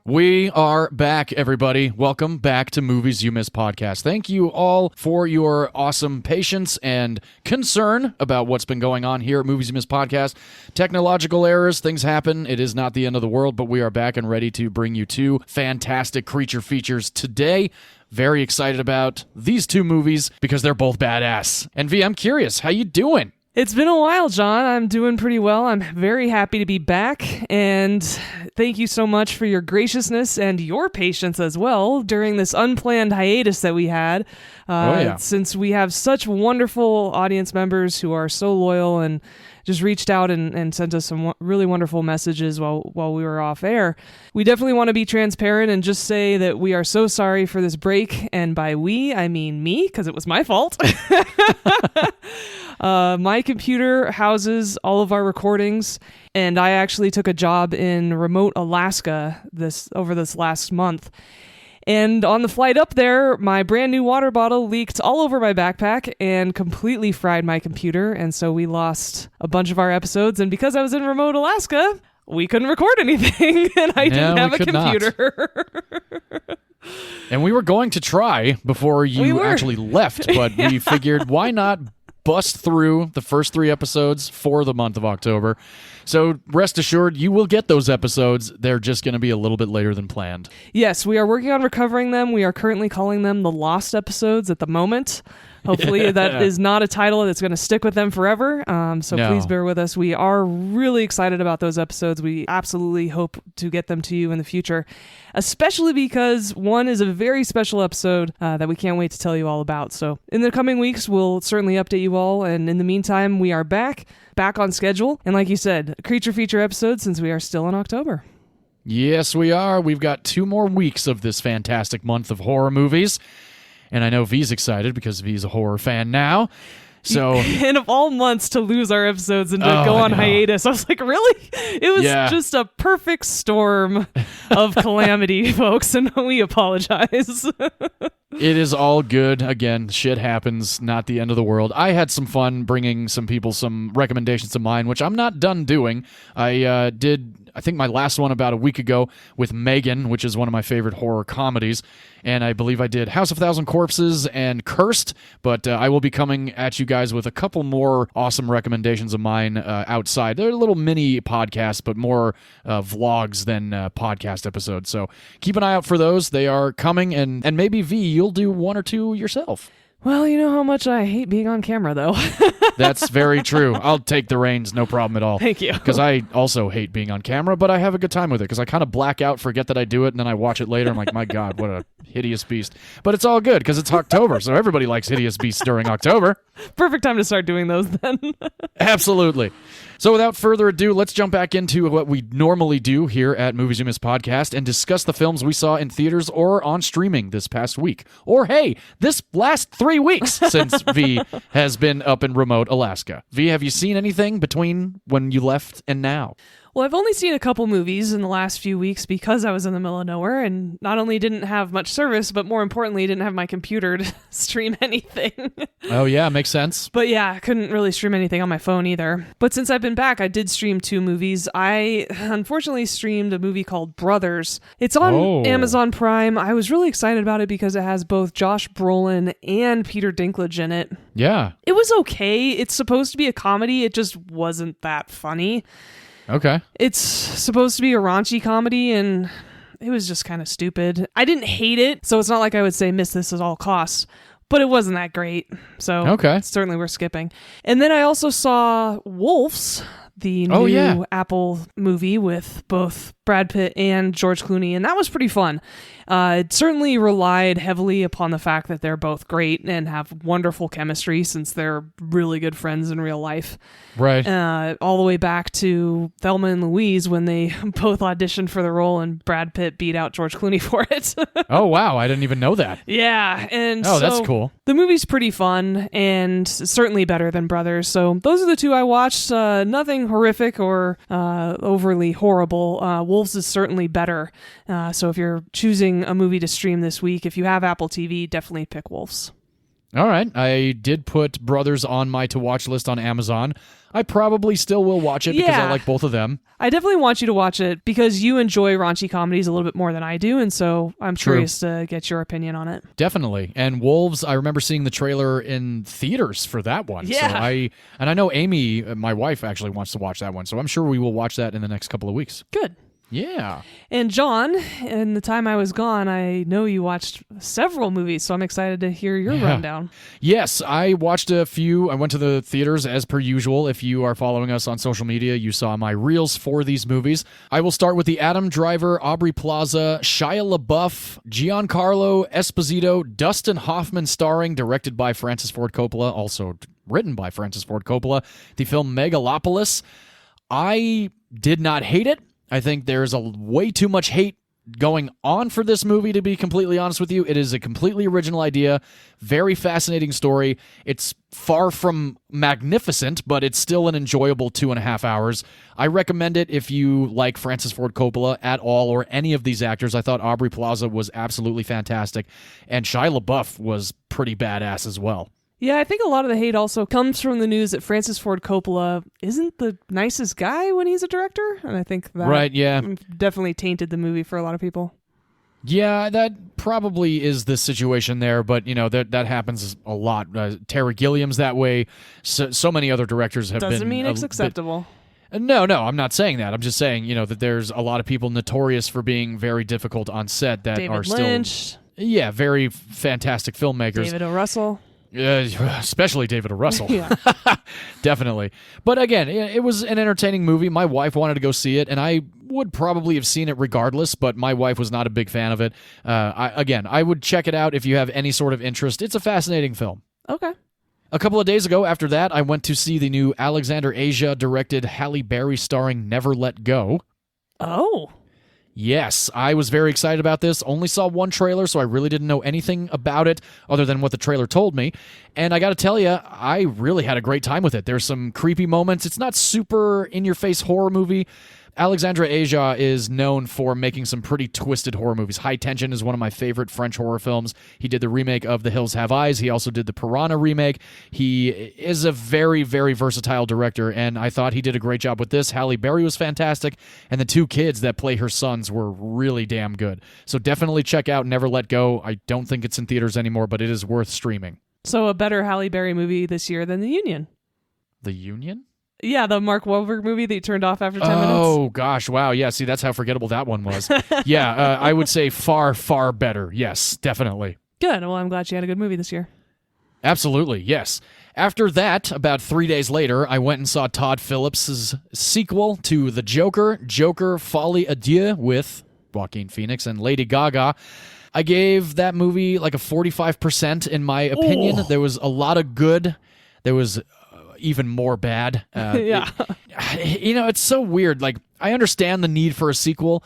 We are back, everybody. Welcome back to Movies You Miss Podcast. Thank you all for your awesome patience and concern about what's been going on here at Movies You Miss Podcast. Technological errors, things happen. It is not the end of the world, but we are back and ready to bring you two fantastic creature features today. Very excited about these two movies because they're both badass. And V, I'm curious, how you doing? It's been a while, John. I'm doing pretty well. I'm very happy to be back, and thank you so much for your graciousness and your patience as well during this unplanned hiatus that we had. Since we have such wonderful audience members who are so loyal and just reached out and sent us some really wonderful messages while we were off air. We definitely want to be transparent and just say that we are so sorry for this break, and by we, I mean me, because it was my fault. My computer houses all of our recordings, and I actually took a job in remote Alaska over this last month. And on the flight up there, my brand new water bottle leaked all over my backpack and completely fried my computer. And so we lost a bunch of our episodes. And because I was in remote Alaska, we couldn't record anything. And I didn't have a computer. And we were going to try before you actually left, but we figured why not bust through the first 3 episodes for the month of October. So rest assured, you will get those episodes. They're just going to be a little bit later than planned. Yes, we are working on recovering them. We are currently calling them the Lost episodes at the moment. Hopefully that is not a title that's going to stick with them forever. Please bear with us. We are really excited about those episodes. We absolutely hope to get them to you in the future, especially because one is a very special episode that we can't wait to tell you all about. So in the coming weeks, we'll certainly update you all. And in the meantime, we are back on schedule. And like you said, a creature feature episode since we are still in October. Yes, we are. We've got 2 more weeks of this fantastic month of horror movies. And I know V's excited because V's a horror fan now. So, and of all months to lose our episodes and to go on hiatus, I was like, really? It was just a perfect storm of calamity, folks, and we apologize. It is all good. Again, shit happens, not the end of the world. I had some fun bringing some people some recommendations of mine, which I'm not done doing. I think my last one about a week ago with Megan, which is one of my favorite horror comedies. And I believe I did House of Thousand Corpses and Cursed, but I will be coming at you guys with a couple more awesome recommendations of mine outside. They're little mini podcasts, but more vlogs than podcast episodes. So keep an eye out for those. They are coming, and maybe V, you'll do 1 or 2 yourself. Well, you know how much I hate being on camera, though. That's very true. I'll take the reins, no problem at all. Thank you. Because I also hate being on camera, but I have a good time with it because I kind of black out, forget that I do it, and then I watch it later. I'm like, my God, what a hideous beast. But it's all good because it's October, so everybody likes hideous beasts during October. Perfect time to start doing those then. Absolutely. So without further ado, let's jump back into what we normally do here at Movies You Miss Podcast and discuss the films we saw in theaters or on streaming this past week. Or hey, this last 3 weeks since V has been up in remote Alaska. V, have you seen anything between when you left and now? Well, I've only seen a couple movies in the last few weeks because I was in the middle of nowhere and not only didn't have much service, but more importantly, didn't have my computer to stream anything. Oh, yeah, makes sense. But yeah, I couldn't really stream anything on my phone either. But since I've been back, I did stream 2 movies. I unfortunately streamed a movie called Brothers. It's on Amazon Prime. I was really excited about it because it has both Josh Brolin and Peter Dinklage in it. Yeah. It was okay. It's supposed to be a comedy. It just wasn't that funny. Okay. It's supposed to be a raunchy comedy, and it was just kind of stupid. I didn't hate it, so it's not like I would say miss this at all costs, but it wasn't that great, so it's certainly worth skipping. And then I also saw Wolves, the new Apple movie with both Brad Pitt and George Clooney, and that was pretty fun. It certainly relied heavily upon the fact that they're both great and have wonderful chemistry since they're really good friends in real life. Right. All the way back to Thelma and Louise when they both auditioned for the role and Brad Pitt beat out George Clooney for it. Oh, wow. I didn't even know that. Yeah. And that's cool. The movie's pretty fun and certainly better than Brothers. So those are the 2 I watched. Nothing horrific or overly horrible. Wolves is certainly better. So if you're choosing a movie to stream this week, if you have Apple TV, definitely pick Wolves. All right. I did put Brothers on my to-watch list on Amazon. I probably still will watch it because I like both of them. I definitely want you to watch it because you enjoy raunchy comedies a little bit more than I do, and so I'm curious to get your opinion on it. Definitely. And Wolves, I remember seeing the trailer in theaters for that one. Yeah. So I know Amy, my wife, actually wants to watch that one, so I'm sure we will watch that in the next couple of weeks. Good. Yeah. And John, in the time I was gone, I know you watched several movies, so I'm excited to hear your rundown. Yes, I watched a few. I went to the theaters as per usual. If you are following us on social media, you saw my reels for these movies. I will start with the Adam Driver, Aubrey Plaza, Shia LaBeouf, Giancarlo Esposito, Dustin Hoffman starring, directed by Francis Ford Coppola, also written by Francis Ford Coppola, the film Megalopolis. I did not hate it. I think there's a way too much hate going on for this movie, to be completely honest with you. It is a completely original idea, very fascinating story. It's far from magnificent, but it's still an enjoyable 2.5 hours. I recommend it if you like Francis Ford Coppola at all, or any of these actors. I thought Aubrey Plaza was absolutely fantastic, and Shia LaBeouf was pretty badass as well. Yeah, I think a lot of the hate also comes from the news that Francis Ford Coppola isn't the nicest guy when he's a director, and I think that definitely tainted the movie for a lot of people. Yeah, that probably is the situation there, but that happens a lot. Terry Gilliam's that way. So many other directors have been. Doesn't mean it's acceptable. No, I'm not saying that. I'm just saying, that there's a lot of people notorious for being very difficult on set that David are still Lynch. Yeah, very fantastic filmmakers. David O. Russell. Especially David O. Russell. Yeah. Definitely. But again, it was an entertaining movie. My wife wanted to go see it, and I would probably have seen it regardless, but my wife was not a big fan of it. I would check it out if you have any sort of interest. It's a fascinating film. Okay. A couple of days ago, after that, I went to see the new Alexander Aja-directed Halle Berry starring Never Let Go. Oh. Yes, I was very excited about this. Only saw one trailer, so I really didn't know anything about it other than what the trailer told me. And I got to tell you, I really had a great time with it. There's some creepy moments. It's not super in-your-face horror movie. Alexandre Aja is known for making some pretty twisted horror movies. High Tension is one of my favorite French horror films. He did the remake of The Hills Have Eyes. He also did the Piranha remake. He is a very, very versatile director, and I thought he did a great job with this. Halle Berry was fantastic, and the two kids that play her sons were really damn good. So definitely check out Never Let Go. I don't think it's in theaters anymore, but it is worth streaming. So a better Halle Berry movie this year than The Union. The Union? Yeah, the Mark Wahlberg movie that you turned off after 10 minutes. Oh, gosh. Wow. Yeah, see, that's how forgettable that one was. Yeah, I would say far, far better. Yes, definitely. Good. Well, I'm glad you had a good movie this year. Absolutely, yes. After that, about 3 days later, I went and saw Todd Phillips' sequel to The Joker, Joker Folie à Deux, with Joaquin Phoenix and Lady Gaga. I gave that movie like a 45% in my opinion. Oh. There was a lot of good. There was even more bad. Yeah. It's so weird. Like, I understand the need for a sequel,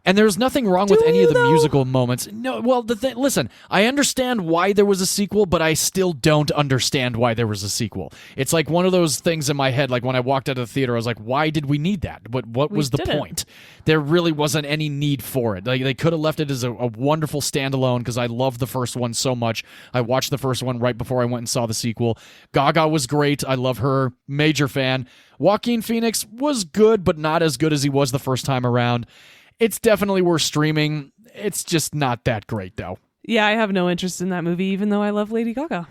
and there's nothing wrong with any of the musical moments. No, well, listen, I understand why there was a sequel, but I still don't understand why there was a sequel. It's like one of those things in my head, like when I walked out of the theater, I was like, why did we need that? But what was the point? There really wasn't any need for it. Like, they could have left it as a wonderful standalone, because I loved the first one so much. I watched the first one right before I went and saw the sequel. Gaga was great. I love her. Major fan. Joaquin Phoenix was good, but not as good as he was the first time around. It's definitely worth streaming. It's just not that great, though. Yeah, I have no interest in that movie, even though I love Lady Gaga.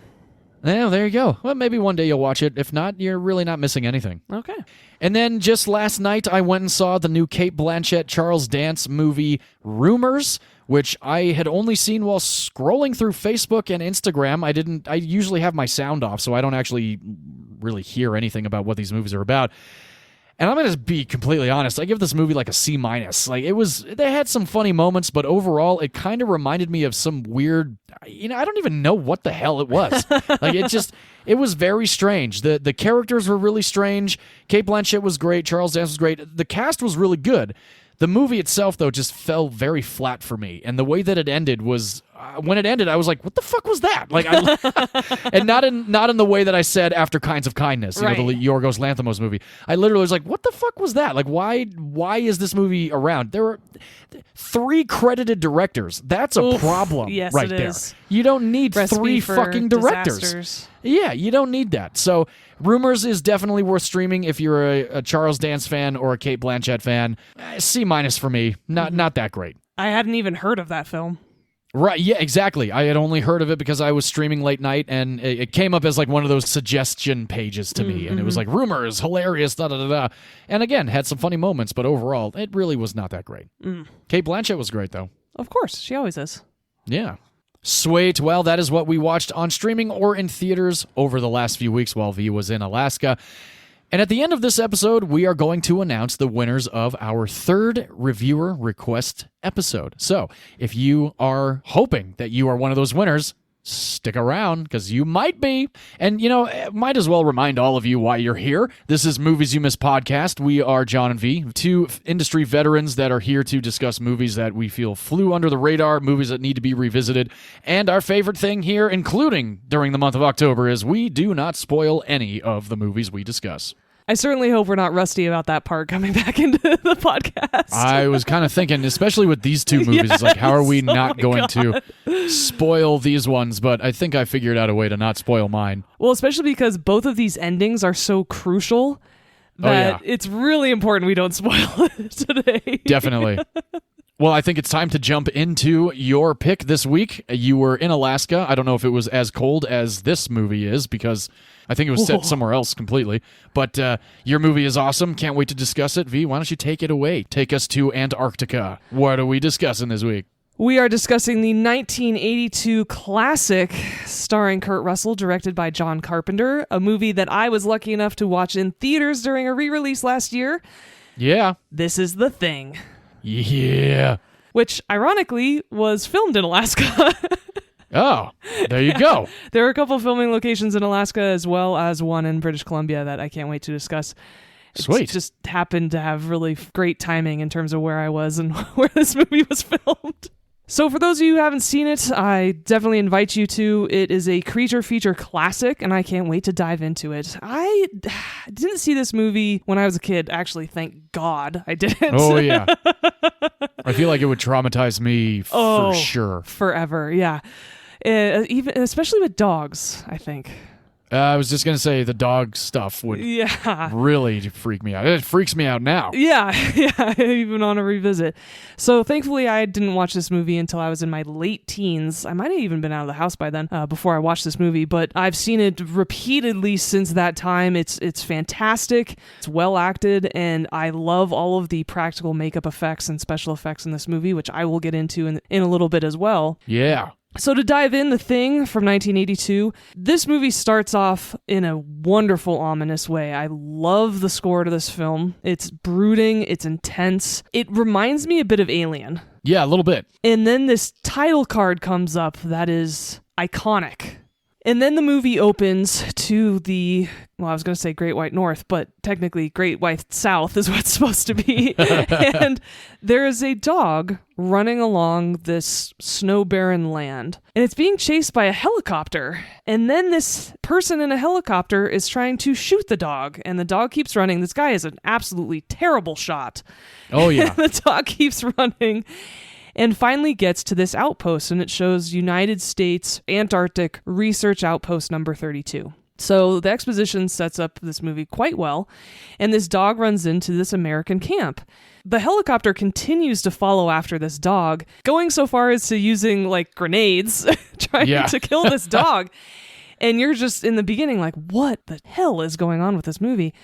Yeah, there you go. Well, maybe one day you'll watch it. If not, you're really not missing anything. Okay. And then just last night, I went and saw the new Cate Blanchett, Charles Dance movie, Rumors, which I had only seen while scrolling through Facebook and Instagram. I usually have my sound off, so I don't actually really hear anything about what these movies are about. And I'm going to be completely honest. I give this movie like a C-. Like, they had some funny moments, but overall, it kind of reminded me of some weird, I don't even know what the hell it was. Like, it was very strange. The characters were really strange. Cate Blanchett was great. Charles Dance was great. The cast was really good. The movie itself, though, just fell very flat for me. And the way that it ended was when it ended, I was like, "What the fuck was that?" Like, and not in the way that I said after Kinds of Kindness, the Yorgos Lanthimos movie. I literally was like, "What the fuck was that? Like, why is this movie around?" There were 3 credited directors. That's a problem, right there. You don't need Recipe 3 fucking directors. Disasters. Yeah, you don't need that. So, Rumors is definitely worth streaming if you're a Charles Dance fan or a Cate Blanchett fan. C- for me. Not that great. I hadn't even heard of that film. Right, yeah, exactly. I had only heard of it because I was streaming late night, and it came up as like one of those suggestion pages to me, and it was like, Rumors, hilarious, da-da-da-da. And again, had some funny moments, but overall, it really was not that great. Cate Blanchett was great, though. Of course, she always is. Yeah. Sweet. Well, that is what we watched on streaming or in theaters over the last few weeks while Vee was in Alaska. And at the end of this episode, we are going to announce the winners of our 3rd reviewer request episode. So if you are hoping that you are one of those winners, stick around, because you might be. And, might as well remind all of you why you're here. This is Movies You Miss Podcast. We are John and Vee, 2 industry veterans that are here to discuss movies that we feel flew under the radar, movies that need to be revisited. And our favorite thing here, including during the month of October, is we do not spoil any of the movies we discuss. I certainly hope we're not rusty about that part coming back into the podcast. I was kind of thinking, especially with these 2 movies, it's like, how are we not going to spoil these ones? But I think I figured out a way to not spoil mine. Well, especially because both of these endings are so crucial that it's really important we don't spoil it today. Definitely. Well, I think it's time to jump into your pick this week. You were in Alaska. I don't know if it was as cold as this movie is, because I think it was set somewhere else completely. But your movie is awesome. Can't wait to discuss it. Vee, why don't you take it away? Take us to Antarctica. What are we discussing this week? We are discussing the 1982 classic starring Kurt Russell, directed by John Carpenter, a movie that I was lucky enough to watch in theaters during a re-release last year. Yeah. This is The Thing. Yeah. Which, ironically, was filmed in Alaska. Oh, there you go. There are a couple filming locations in Alaska, as well as one in British Columbia that I can't wait to discuss. Sweet. It just happened to have really great timing in terms of where I was and where this movie was filmed. So for those of you who haven't seen it, I definitely invite you to. It is a creature feature classic, and I can't wait to dive into it. I didn't see this movie when I was a kid. Actually, thank God I didn't. Oh, yeah. I feel like it would traumatize me for sure. Forever, yeah. Even especially with dogs, I think. I was just going to say the dog stuff would really freak me out. It freaks me out now. Yeah, even on a revisit. So thankfully I didn't watch this movie until I was in my late teens. I might have even been out of the house by then before I watched this movie, but I've seen it repeatedly since that time. It's fantastic. It's well acted, and I love all of the practical makeup effects and special effects in this movie, which I will get into in a little bit as well. Yeah. So to dive in, The Thing from 1982, this movie starts off in a wonderful, ominous way. I love the score to this film. It's brooding, it's intense. It reminds me a bit of Alien. Yeah, a little bit. And then this title card comes up that is iconic. And then the movie opens to the, well, I was going to say Great White North, but technically Great White South is what it's supposed to be. And there is a dog running along this snow-barren land, and it's being chased by a helicopter. And then this person in a helicopter is trying to shoot the dog, and the dog keeps running. This guy is an absolutely terrible shot. Oh, yeah. The dog keeps running. And finally gets to this outpost, and it shows United States Antarctic Research Outpost number 32. So the exposition sets up this movie quite well, and this dog runs into this American camp. The helicopter continues to follow after this dog, going so far as to using like grenades, trying to kill this dog. And you're just in the beginning like, what the hell is going on with this movie?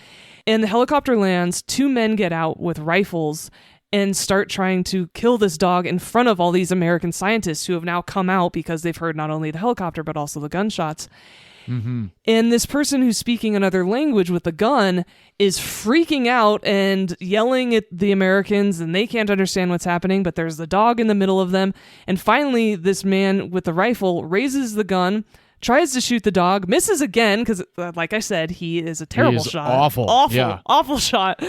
And the helicopter lands, 2 men get out with rifles and start trying to kill this dog in front of all these American scientists who have now come out because they've heard not only the helicopter but also the gunshots. Mm-hmm. And this person who's speaking another language with the gun is freaking out and yelling at the Americans, and they can't understand what's happening, but there's the dog in the middle of them. And finally, this man with the rifle raises the gun, tries to shoot the dog, misses again, because, like I said, he is a terrible shot. Awful. Awful shot.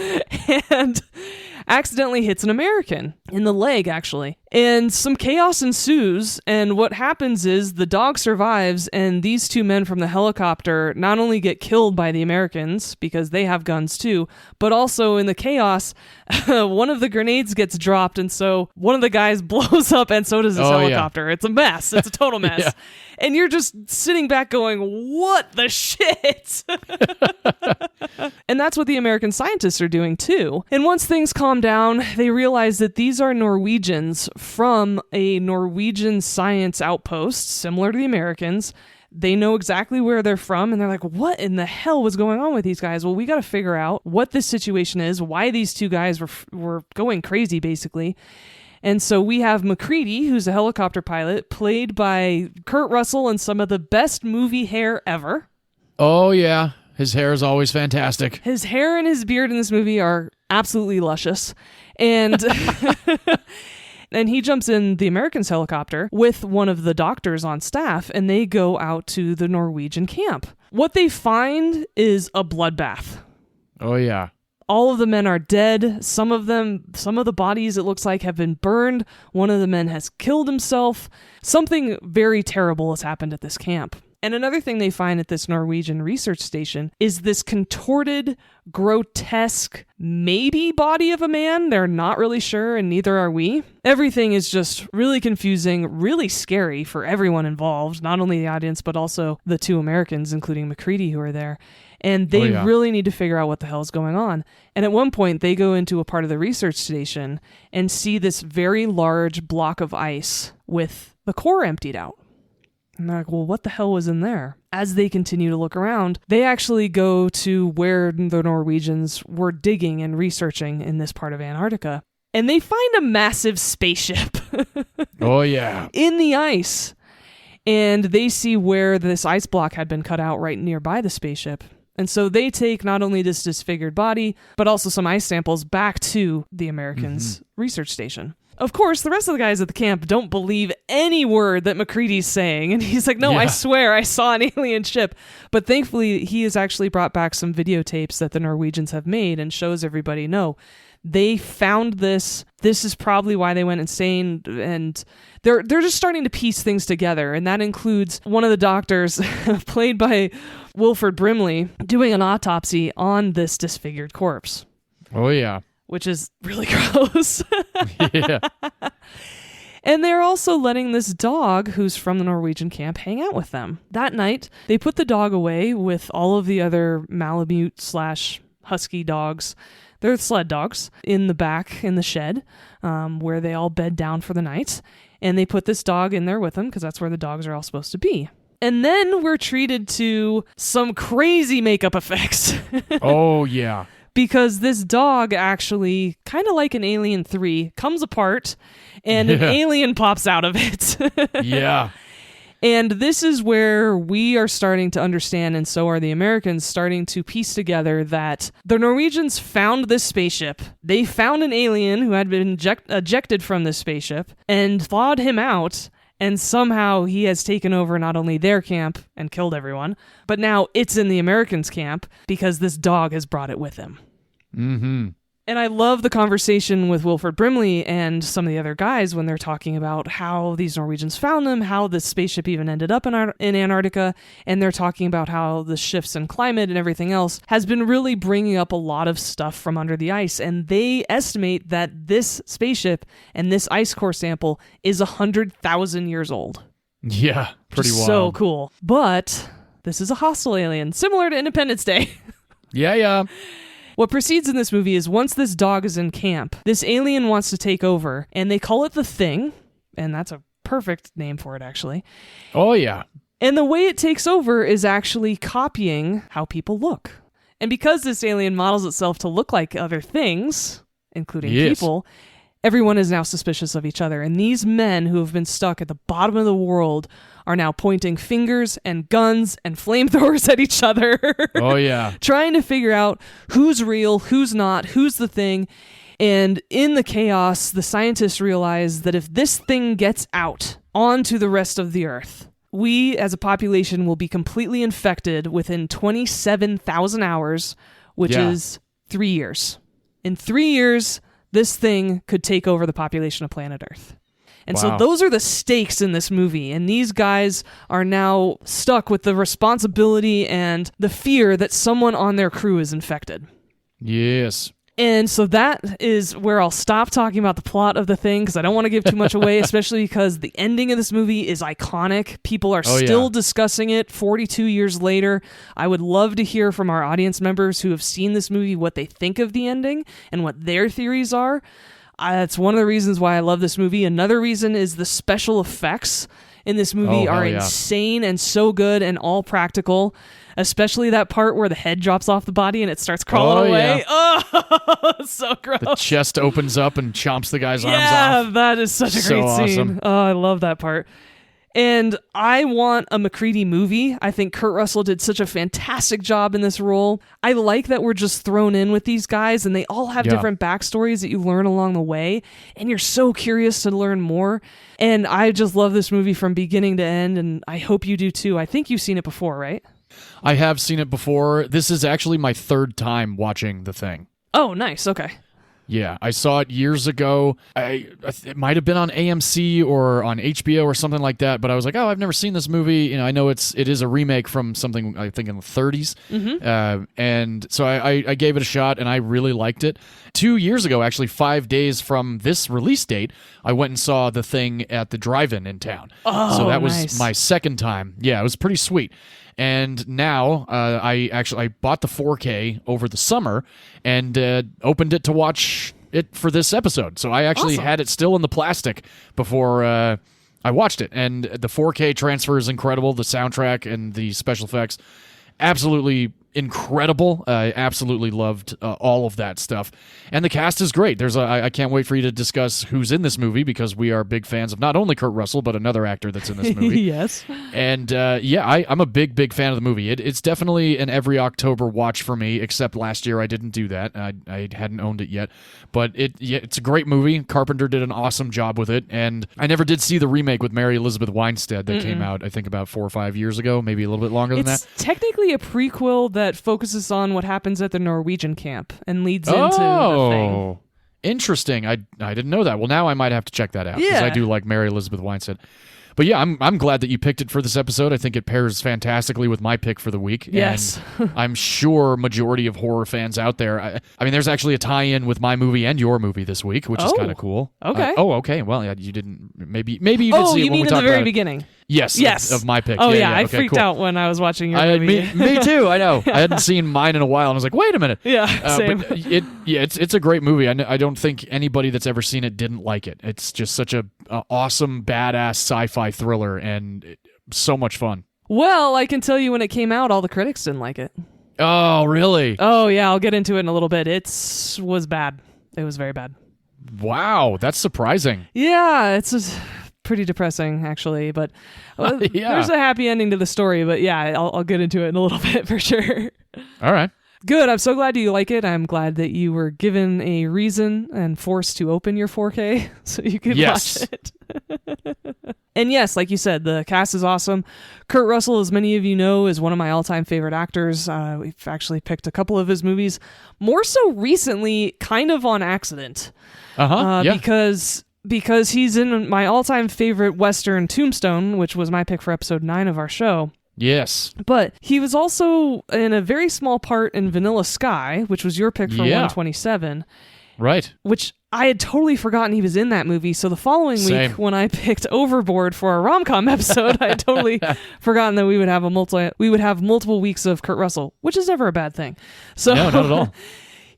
And accidentally hits an American in the leg, actually. And some chaos ensues, and what happens is the dog survives, and these two men from the helicopter not only get killed by the Americans, because they have guns too, but also in the chaos, one of the grenades gets dropped, and so one of the guys blows up, and so does this helicopter. Yeah. It's a mess. It's a total mess. Yeah. And you're just sitting back going, what the shit? And that's what the American scientists are doing too. And once things calm down, they realize that these are Norwegians from a Norwegian science outpost, similar to the Americans. They know exactly where they're from, and they're like, what in the hell was going on with these guys? Well, we got to figure out what this situation is, why these two guys were going crazy, basically. And so we have MacReady, who's a helicopter pilot, played by Kurt Russell in some of the best movie hair ever. Oh, yeah. His hair is always fantastic. His hair and his beard in this movie are absolutely luscious. And and he jumps in the Americans' helicopter with one of the doctors on staff, and they go out to the Norwegian camp. What they find is a bloodbath. Oh, yeah. All of the men are dead. Some of the bodies, it looks like, have been burned. One of the men has killed himself. Something very terrible has happened at this camp. And another thing they find at this Norwegian research station is this contorted, grotesque, maybe body of a man. They're not really sure, and neither are we. Everything is just really confusing, really scary for everyone involved, not only the audience, but also the two Americans, including MacReady, who are there. And they really need to figure out what the hell is going on. And at one point, they go into a part of the research station and see this very large block of ice with the core emptied out. And they're like, well, what the hell was in there? As they continue to look around, they actually go to where the Norwegians were digging and researching in this part of Antarctica. And they find a massive spaceship. Oh, yeah. In the ice. And they see where this ice block had been cut out right nearby the spaceship. And so they take not only this disfigured body, but also some ice samples back to the Americans' research station. Of course, the rest of the guys at the camp don't believe any word that MacReady's saying. And he's like, no, I swear I saw an alien ship. But thankfully, he has actually brought back some videotapes that the Norwegians have made and shows everybody, no, they found this. This is probably why they went insane. And they're just starting to piece things together. And that includes one of the doctors, played by Wilford Brimley, doing an autopsy on this disfigured corpse. Oh, yeah. Which is really gross. Yeah. And they're also letting this dog, who's from the Norwegian camp, hang out with them. That night, they put the dog away with all of the other Malamute/husky dogs. They're sled dogs in the back in the shed where they all bed down for the night. And they put this dog in there with them because that's where the dogs are all supposed to be. And then we're treated to some crazy makeup effects. Oh, yeah. Because this dog actually, kind of like in Alien 3, comes apart and an alien pops out of it. Yeah. And this is where we are starting to understand, and so are the Americans, starting to piece together that the Norwegians found this spaceship. They found an alien who had been ejected from this spaceship and thawed him out. And somehow he has taken over not only their camp and killed everyone, but now it's in the Americans' camp because this dog has brought it with him. Mm-hmm. And I love the conversation with Wilford Brimley and some of the other guys when they're talking about how these Norwegians found them, how the spaceship even ended up in Antarctica, and they're talking about how the shifts in climate and everything else has been really bringing up a lot of stuff from under the ice. And they estimate that this spaceship and this ice core sample is 100,000 years old. Yeah, pretty wild. So cool. But this is a hostile alien, similar to Independence Day. Yeah. What proceeds in this movie is once this dog is in camp, this alien wants to take over, and they call it the Thing, and that's a perfect name for it, actually. Oh, yeah. And the way it takes over is actually copying how people look. And because this alien models itself to look like other things, including people, everyone is now suspicious of each other. And these men who have been stuck at the bottom of the world are now pointing fingers and guns and flamethrowers at each other. Oh, yeah. Trying to figure out who's real, who's not, who's the thing. And in the chaos, the scientists realize that if this thing gets out onto the rest of the Earth, we as a population will be completely infected within 27,000 hours, which is 3 years. In 3 years, this thing could take over the population of planet Earth. And so Wow. those are the stakes in this movie. And these guys are now stuck with the responsibility and the fear that someone on their crew is infected. Yes. And so that is where I'll stop talking about the plot of the thing, because I don't want to give too much away, especially because the ending of this movie is iconic. People are still discussing it 42 years later. I would love to hear from our audience members who have seen this movie what they think of the ending and what their theories are. That's one of the reasons why I love this movie. Another reason is the special effects in this movie are insane and so good and all practical. Especially that part where the head drops off the body and it starts crawling away. Yeah. Oh, so gross. The chest opens up and chomps the guy's arms off. Yeah, that is such a great scene. Awesome. Oh, I love that part. And I want a McCready movie. I think Kurt Russell did such a fantastic job in this role. I like that we're just thrown in with these guys and they all have different backstories that you learn along the way. And you're so curious to learn more. And I just love this movie from beginning to end. And I hope you do too. I think you've seen it before, right? I have seen it before. This is actually my third time watching The Thing. Oh, nice. Okay. Yeah, I saw it years ago. It might have been on AMC or on HBO or something like that, but I was like, oh, I've never seen this movie. You know, I know it is a remake from something, I think, in the 30s. Mm-hmm. And so I gave it a shot, and I really liked it. 2 years ago, actually, 5 days from this release date, I went and saw The Thing at the drive-in in town. Oh, so that was nice. my second time. Yeah, it was pretty sweet. And now I bought the 4K over the summer and opened it to watch it for this episode. So I actually had it still in the plastic before I watched it. And the 4K transfer is incredible. The soundtrack and the special effects, absolutely incredible. I absolutely loved all of that stuff. And the cast is great. I can't wait for you to discuss who's in this movie, because we are big fans of not only Kurt Russell, but another actor that's in this movie. Yes. And I'm a big fan of the movie. It's definitely an every October watch for me, except last year I didn't do that. I hadn't owned it yet. But it's a great movie. Carpenter did an awesome job with it. And I never did see the remake with Mary Elizabeth Winstead that came out, I think, about 4 or 5 years ago, maybe a little bit longer than that. It's technically a prequel that focuses on what happens at the Norwegian camp and leads into The Thing. Interesting. I didn't know that. Well, now I might have to check that out, because I do like Mary Elizabeth Winstead. But yeah, I'm glad that you picked it for this episode. I think it pairs fantastically with my pick for the week. Yes. And I'm sure majority of horror fans out there, I mean, there's actually a tie-in with my movie and your movie this week, which is kind of cool. Okay. Okay. Well, yeah, you didn't, maybe you did see it when we talked about it. Oh, you mean in the very beginning? Yes. Of my pick. Oh, yeah. I Okay, freaked cool. out when I was watching your movie. Me too, I know. I hadn't seen mine in a while, and I was like, wait a minute. Yeah, same. But it's a great movie. I don't think anybody that's ever seen it didn't like it. It's just such a awesome, badass sci-fi thriller, and so much fun. Well, I can tell you when it came out, all the critics didn't like it. Oh, really? Oh, yeah, I'll get into it in a little bit. It was bad. It was very bad. Wow, that's surprising. Yeah, it's just pretty depressing, actually, but there's a happy ending to the story. But yeah, I'll get into it in a little bit for sure. All right. Good. I'm so glad you like it. I'm glad that you were given a reason and forced to open your 4K so you could watch it. And yes, like you said, the cast is awesome. Kurt Russell, as many of you know, is one of my all-time favorite actors. We've actually picked a couple of his movies, more so recently, kind of on accident. Because he's in my all-time favorite Western, Tombstone, which was my pick for episode 9 of our show. Yes. But he was also in a very small part in Vanilla Sky, which was your pick for 127. Right. Which I had totally forgotten he was in that movie. So the following week, when I picked Overboard for our rom-com episode, I had totally forgotten that we would have multiple weeks of Kurt Russell, which is never a bad thing. So no, not at all.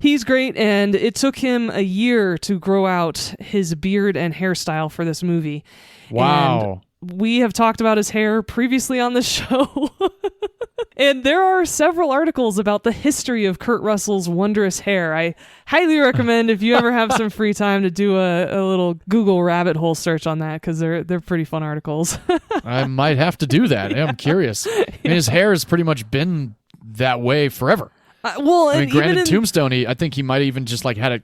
He's great, and it took him a year to grow out his beard and hairstyle for this movie. Wow. And we have talked about his hair previously on the show. And there are several articles about the history of Kurt Russell's wondrous hair. I highly recommend, if you ever have some free time, to do a little Google rabbit hole search on that, because they're pretty fun articles. I might have to do that. I'm curious. I mean, his hair has pretty much been that way forever. Granted, Tombstone, I think he might have even just had it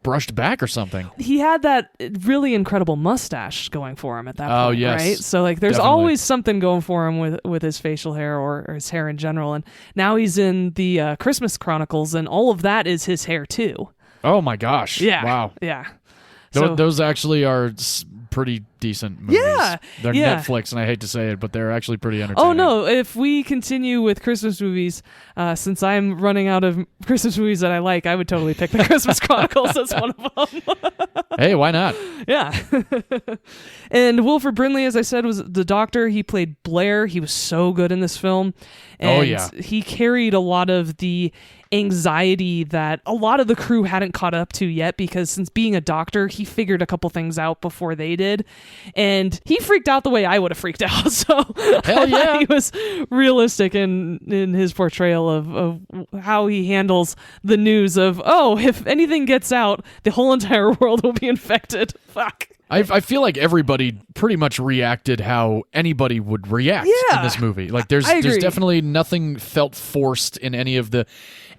brushed back or something. He had that really incredible mustache going for him at that point, oh, yes. right? So there's Definitely. always something going for him with his facial hair or his hair in general. And now he's in the Christmas Chronicles, and all of that is his hair too. Oh my gosh. Yeah. Wow. Yeah. Those actually are pretty decent movies. Yeah. They're Yeah. Netflix, and I hate to say it, but they're actually pretty entertaining. Oh, no. If we continue with Christmas movies, since I'm running out of Christmas movies that I like, I would totally pick The Christmas Chronicles as one of them. Hey, why not? Yeah. And Wilford Brimley, as I said, was the doctor. He played Blair. He was so good in this film. And he carried a lot of the anxiety that a lot of the crew hadn't caught up to yet, because since being a doctor, he figured a couple things out before they did. And he freaked out the way I would have freaked out. So hell yeah. He was realistic in his portrayal of how he handles the news of, oh, if anything gets out, the whole entire world will be infected. Fuck. I feel like everybody pretty much reacted how anybody would react in this movie. Like there's definitely nothing felt forced in any of the.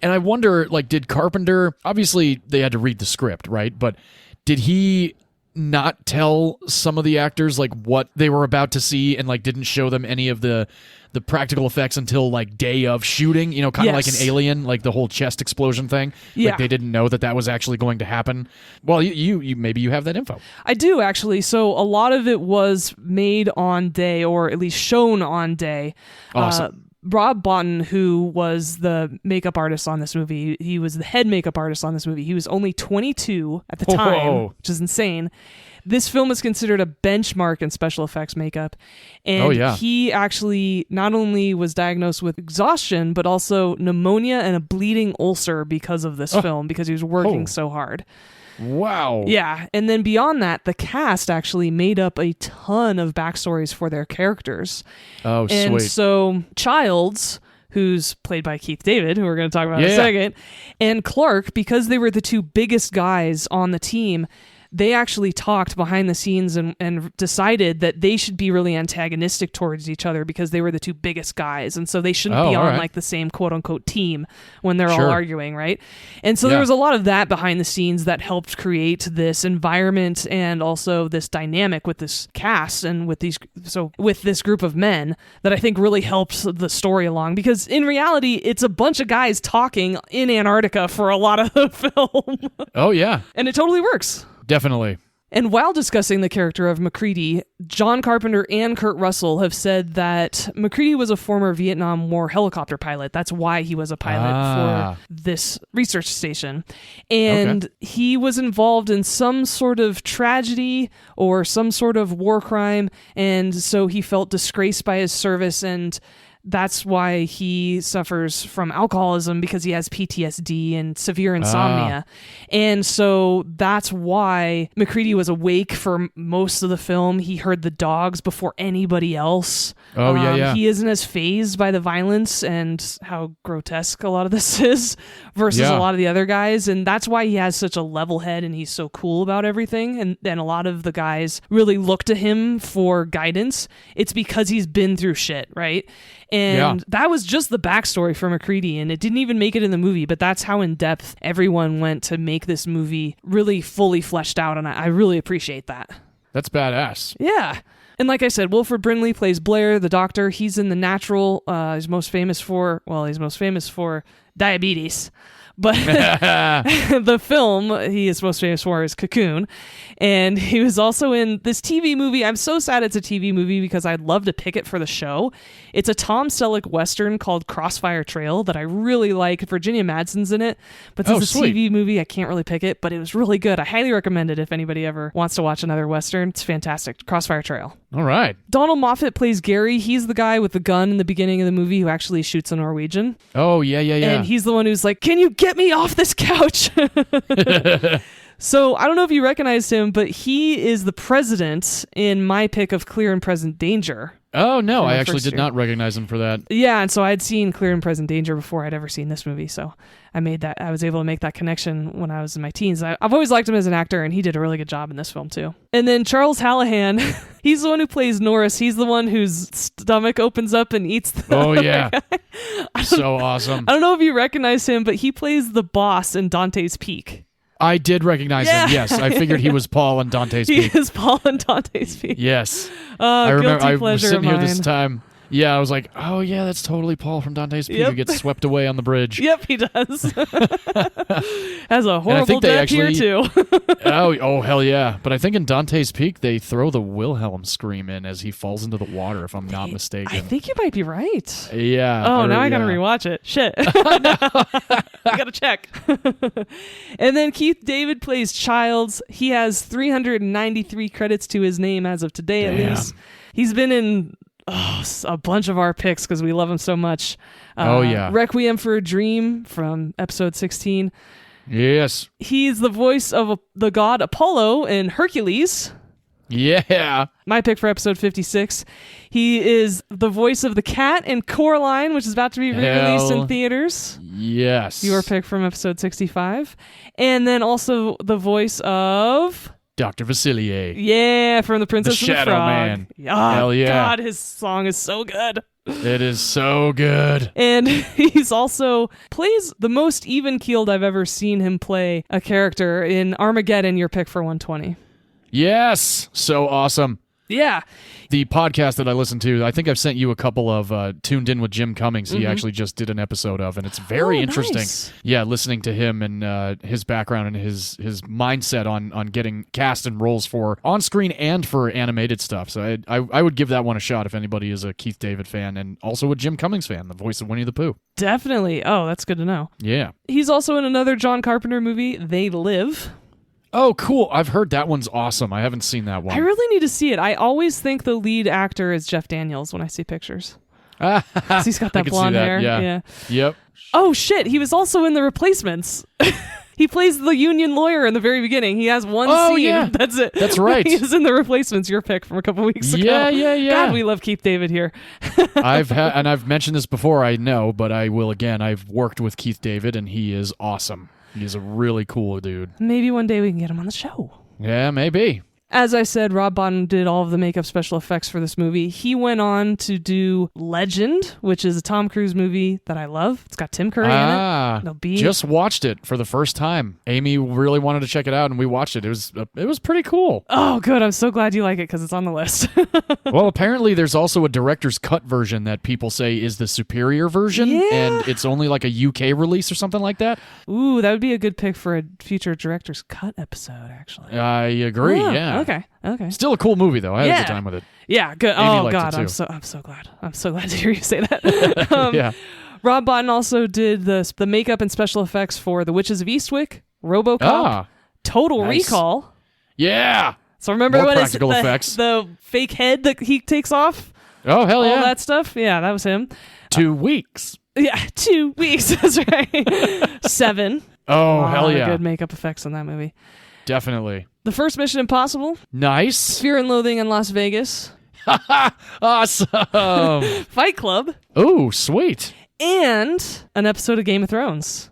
And I wonder, like, did Carpenter, obviously they had to read the script, right? But did he not tell some of the actors like what they were about to see, and like didn't show them any of the practical effects until like day of shooting, you know, kind of like an Alien, like the whole chest explosion thing. Yeah. Like they didn't know that was actually going to happen. Well, you maybe you have that info. I do, actually. So a lot of it was made on day, or at least shown on day. Awesome. Rob Bottin, who was the makeup artist on this movie, he was the head makeup artist on this movie. He was only 22 at the time, which is insane. This film is considered a benchmark in special effects makeup. And he actually not only was diagnosed with exhaustion, but also pneumonia and a bleeding ulcer because of this film, because he was working so hard. Wow. Yeah. And then beyond that, the cast actually made up a ton of backstories for their characters. Oh, and sweet. So Childs, who's played by Keith David, who we're going to talk about in a second, and Clark, because they were the two biggest guys on the team, they actually talked behind the scenes and decided that they should be really antagonistic towards each other because they were the two biggest guys. And so they shouldn't be on like the same quote unquote team when they're all arguing, right? And so there was a lot of that behind the scenes that helped create this environment and also this dynamic with this cast and with this group of men that I think really helps the story along, because in reality, it's a bunch of guys talking in Antarctica for a lot of the film. Oh, yeah. And it totally works. Definitely. And while discussing the character of MacReady, John Carpenter and Kurt Russell have said that MacReady was a former Vietnam War helicopter pilot. That's why he was a pilot for this research station. And he was involved in some sort of tragedy or some sort of war crime, and so he felt disgraced by his service, and that's why he suffers from alcoholism, because he has PTSD and severe insomnia. And so that's why MacReady was awake for most of the film. He heard the dogs before anybody else. He isn't as fazed by the violence and how grotesque a lot of this is versus a lot of the other guys. And that's why he has such a level head and he's so cool about everything. And a lot of the guys really look to him for guidance. It's because he's been through shit, right? And that was just the backstory for MacReady, and it didn't even make it in the movie, but that's how in-depth everyone went to make this movie really fully fleshed out, and I really appreciate that. That's badass. Yeah. And like I said, Wilford Brimley plays Blair, the doctor. He's in The Natural. He's most famous for diabetes. But the film he is most famous for is Cocoon. And he was also in this TV movie. I'm so sad it's a TV movie because I'd love to pick it for the show. It's a Tom Selleck Western called Crossfire Trail that I really like. Virginia Madsen's in it. But this is a TV movie. I can't really pick it, but it was really good. I highly recommend it if anybody ever wants to watch another Western. It's fantastic. Crossfire Trail. All right. Donald Moffat plays Gary. He's the guy with the gun in the beginning of the movie who actually shoots a Norwegian. Oh, yeah. And he's the one who's like, "Can you get me off this couch?" So I don't know if you recognize him, but he is the president in my pick of Clear and Present Danger. Oh, no, I actually did not recognize him for that. Yeah, and so I'd seen Clear and Present Danger before I'd ever seen this movie, so I was able to make that connection when I was in my teens. I've always liked him as an actor, and he did a really good job in this film, too. And then Charles Hallahan, he's the one who plays Norris. He's the one whose stomach opens up and eats the guy. So awesome. I don't know if you recognize him, but he plays the boss in Dante's Peak. I did recognize him, yes. I figured he was Paul in Dante's Peak. He is Paul in Dante's Peak. Yes. I remember I was sitting here this time Yeah, I was like, oh yeah, that's totally Paul from Dante's Peak Yep. who gets swept away on the bridge. Yep, he does. Has a horrible they death here too. oh hell yeah! But I think in Dante's Peak they throw the Wilhelm scream in as he falls into the water, if I'm not mistaken. I think you might be right. Yeah. Oh, now I gotta rewatch it. Shit. I gotta check. And then Keith David plays Childs. He has 393 credits to his name as of today, at least. He's been in a bunch of our picks because we love him so much. Requiem for a Dream from episode 16. Yes. He's the voice of the god Apollo in Hercules. Yeah. My pick for episode 56. He is the voice of the cat in Coraline, which is about to be re-released in theaters. Yes. Your pick from episode 65. And then also the voice of Dr. Vasilier. Yeah, from The Princess and the Shadow Frog. Man. Oh, Hell yeah. God, his song is so good. It is so good. And he's also plays the most even-keeled I've ever seen him play a character in Armageddon, your pick for 120. Yes. So awesome. Yeah. The podcast that I listened to, I think I've sent you a couple of Tuned In with Jim Cummings. He actually just did an episode of, and it's very interesting. Nice. Yeah, listening to him and his background and his mindset on getting cast and roles for on-screen and for animated stuff. So I would give that one a shot if anybody is a Keith David fan and also a Jim Cummings fan, the voice of Winnie the Pooh. Definitely. Oh, that's good to know. Yeah. He's also in another John Carpenter movie, They Live. Oh, cool. I've heard that one's awesome. I haven't seen that one. I really need to see it. I always think the lead actor is Jeff Daniels when I see pictures. He's got that blonde hair. Yeah. Yep. Oh, shit. He was also in The Replacements. He plays the union lawyer in the very beginning. He has one scene. Yeah. That's it. That's right. He was in The Replacements, your pick from a couple weeks ago. Yeah. God, we love Keith David here. I've mentioned this before, I know, but I will again. I've worked with Keith David, and he is awesome. He's a really cool dude. Maybe one day we can get him on the show. Yeah, maybe. As I said, Rob Bottin did all of the makeup special effects for this movie. He went on to do Legend, which is a Tom Cruise movie that I love. It's got Tim Curry in it. Just watched it for the first time. Amy really wanted to check it out, and we watched it. It was pretty cool. Oh, good. I'm so glad you like it because it's on the list. Well, apparently there's also a director's cut version that people say is the superior version, and it's only like a UK release or something like that. Ooh, that would be a good pick for a future director's cut episode, actually. I agree, yeah. Okay. Still a the movie, though. I had a good time with it. Yeah, good. Amy oh, God, I'm so glad. I'm so glad to hear you say that. Yeah. Rob Bottin also did the makeup and special effects for The Witches of Eastwick, RoboCop, Total Recall. Yeah. So remember More what practical effects. The fake head that he takes off? Oh, hell yeah. All that stuff? Yeah, that was him. 2 weeks. Yeah, 2 weeks. That's right. 7. Oh, hell yeah. Good makeup effects in that movie. Definitely. The first Mission Impossible. Nice. Fear and Loathing in Las Vegas. Awesome. Fight Club. Oh, sweet. And an episode of Game of Thrones.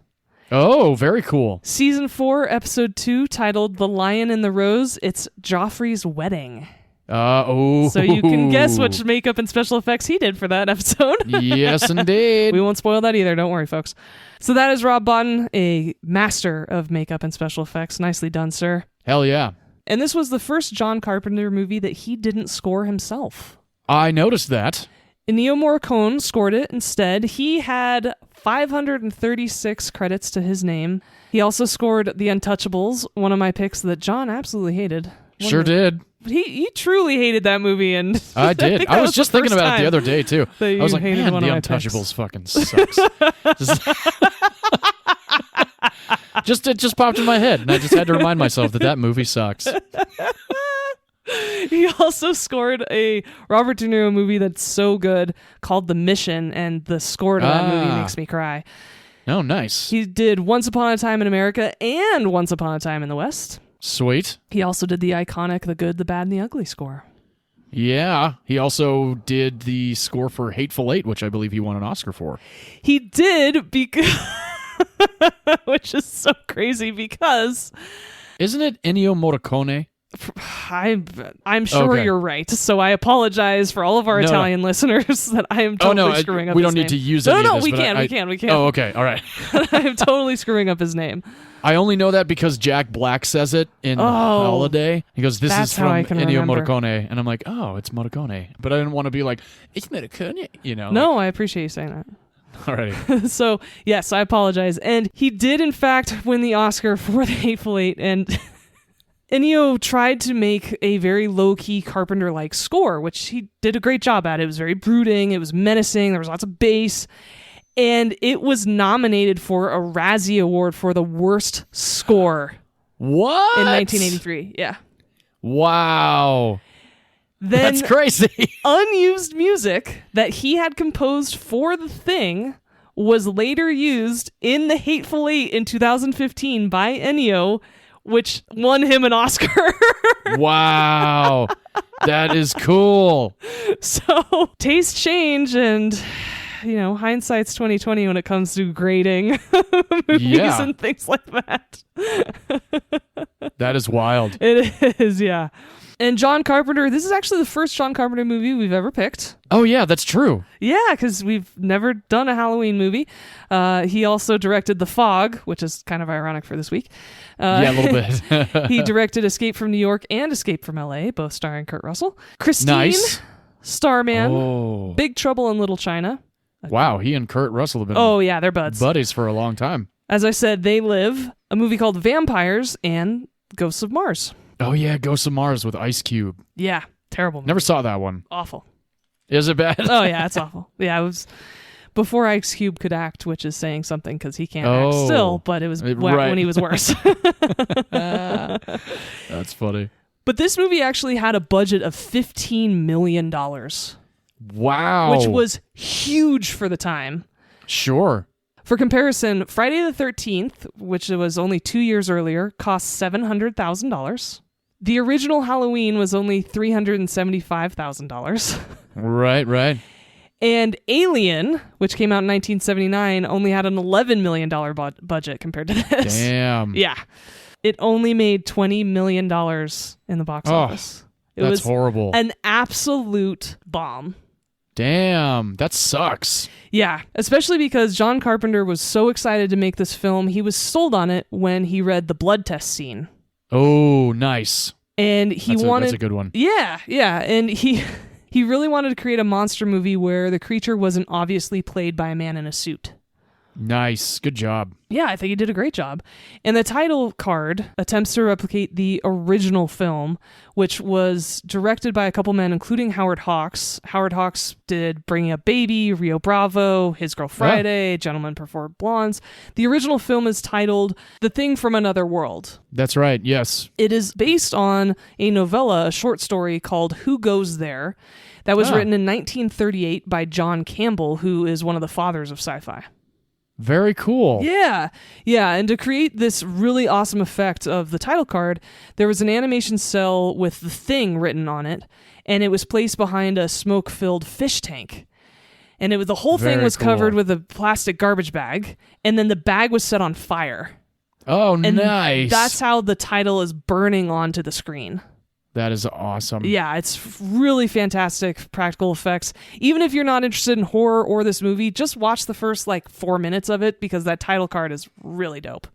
Oh, very cool. Season 4, episode 2, titled The Lion and the Rose. It's Joffrey's wedding. So you can guess which makeup and special effects he did for that episode. Yes, indeed. We won't spoil that either. Don't worry, folks. So that is Rob Bottin, a master of makeup and special effects. Nicely done, sir. Hell yeah. And this was the first John Carpenter movie that he didn't score himself. I noticed that. Ennio Morricone scored it instead. He had 536 credits to his name. He also scored The Untouchables, one of my picks that John absolutely hated. Sure did. He truly hated that movie, and I did. I was just thinking about it the other day too. I was like, man, The Untouchables fucking sucks. It just popped in my head, and I just had to remind myself that movie sucks. He also scored a Robert De Niro movie that's so good called The Mission, and the score to that movie makes me cry. Oh, nice. He did Once Upon a Time in America and Once Upon a Time in the West. Sweet. He also did the iconic The Good, the Bad, and the Ugly score. Yeah. He also did the score for Hateful Eight, which I believe he won an Oscar for. He did, because which is so crazy because... Isn't it Ennio Morricone? I'm sure Okay. you're right. So I apologize for all of our No. Italian listeners that I am totally screwing up we his don't name. need to use No, any no, of this. we but can. Oh, okay. All right. I'm totally screwing up his name. I only know that because Jack Black says it in Holiday. He goes, "This That's is how from I can Ennio remember. Morricone," and I'm like, "Oh, it's Morricone." But I didn't want to be like, "It's Morricone," you know? No, I appreciate you saying that. Alrighty. So, yes, I apologize. And he did, in fact, win the Oscar for The Hateful Eight. And Ennio tried to make a very low-key Carpenter-like score, which he did a great job at. It was very brooding. It was menacing. There was lots of bass. And it was nominated for a Razzie Award for the worst score What? in 1983. Yeah. Wow. Then That's crazy. unused music that he had composed for The Thing was later used in The Hateful Eight in 2015 by Ennio, which won him an Oscar. Wow. That is cool. So tastes change, and hindsight's 2020 when it comes to grading movies and things like that. That is wild. It is, yeah. And John Carpenter, this is actually the first John Carpenter movie we've ever picked. Oh, yeah, that's true. Yeah, because we've never done a Halloween movie. He also directed The Fog, which is kind of ironic for this week. Yeah, a little bit. He directed Escape from New York and Escape from L.A., both starring Kurt Russell. Christine, Nice. Starman, Oh. Big Trouble in Little China. Wow, he and Kurt Russell have been Oh, yeah, they're buds. buddies for a long time. As I said, They Live, a movie called Vampires, and Ghosts of Mars. Oh, yeah, Ghosts of Mars with Ice Cube. Yeah, terrible movie. Never saw that one. Awful. Is it bad? Oh, yeah, it's awful. Yeah, it was before Ice Cube could act, which is saying something because he can't act still, but it was when he was worse. That's funny. But this movie actually had a budget of $15 million, Wow. which was huge for the time. Sure. For comparison, Friday the 13th, which was only 2 years earlier, cost $700,000. The original Halloween was only $375,000. Right. And Alien, which came out in 1979, only had an $11 million budget compared to this. Damn. Yeah. It only made $20 million in the box office. It was horrible. an absolute bomb. Damn. That sucks. Yeah, especially because John Carpenter was so excited to make this film, he was sold on it when he read the blood test scene. Oh, nice. And he wanted... That's a good one. Yeah. And he really wanted to create a monster movie where the creature wasn't obviously played by a man in a suit. Nice. Good job. Yeah, I think he did a great job. And the title card attempts to replicate the original film, which was directed by a couple men, including Howard Hawks. Howard Hawks did Bringing Up Baby, Rio Bravo, His Girl Friday, Gentlemen Prefer Blondes. The original film is titled The Thing from Another World. That's right. Yes. It is based on a novella, a short story called Who Goes There, that was written in 1938 by John Campbell, who is one of the fathers of sci-fi. Very cool. Yeah. And to create this really awesome effect of the title card, there was an animation cell with The Thing written on it, and it was placed behind a smoke-filled fish tank. And the whole thing was covered with a plastic garbage bag, and then the bag was set on fire. Oh, And nice. that's how the title is burning onto the screen. That is awesome. Yeah, it's really fantastic practical effects. Even if you're not interested in horror or this movie, just watch the first 4 minutes of it because that title card is really dope.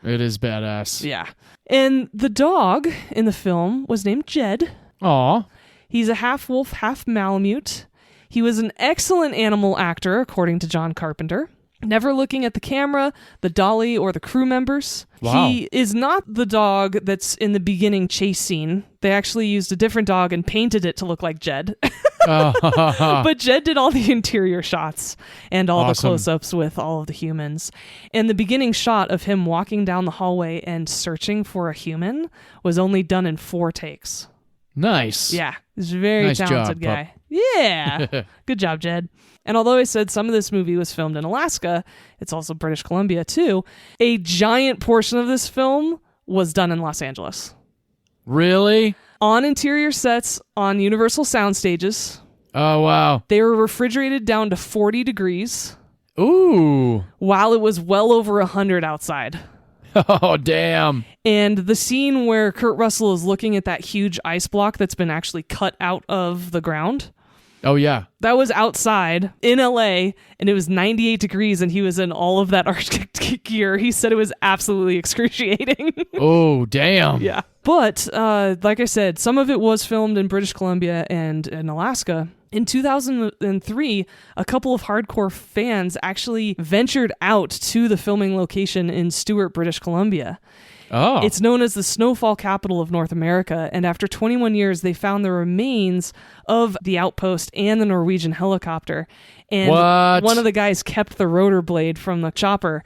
It is badass. Yeah. And the dog in the film was named Jed. Aw. He's a half wolf, half Malamute. He was an excellent animal actor, according to John Carpenter. Never looking at the camera, the dolly, or the crew members. Wow. He is not the dog that's in the beginning chase scene. They actually used a different dog and painted it to look like Jed. But Jed did all the interior shots and all the close-ups with all of the humans. And the beginning shot of him walking down the hallway and searching for a human was only done in 4 takes. Nice. Yeah, he's a very Nice talented job, guy. Yeah. Good job, Jed. And although I said some of this movie was filmed in Alaska, it's also British Columbia too. A giant portion of this film was done in Los Angeles. Really? On interior sets on Universal sound stages. Oh, wow. They were refrigerated down to 40 degrees Ooh. while it was well over 100 outside. Oh, damn. And the scene where Kurt Russell is looking at that huge ice block that's been actually cut out of the ground. Oh, yeah. That was outside in LA, and it was 98 degrees, and he was in all of that Arctic gear. He said it was absolutely excruciating. Oh, damn. Yeah. But, like I said, some of it was filmed in British Columbia and in Alaska. In 2003, a couple of hardcore fans actually ventured out to the filming location in Stewart, British Columbia. Oh. It's known as the snowfall capital of North America, and after 21 years, they found the remains of the outpost and the Norwegian helicopter. And What? one of the guys kept the rotor blade from the chopper,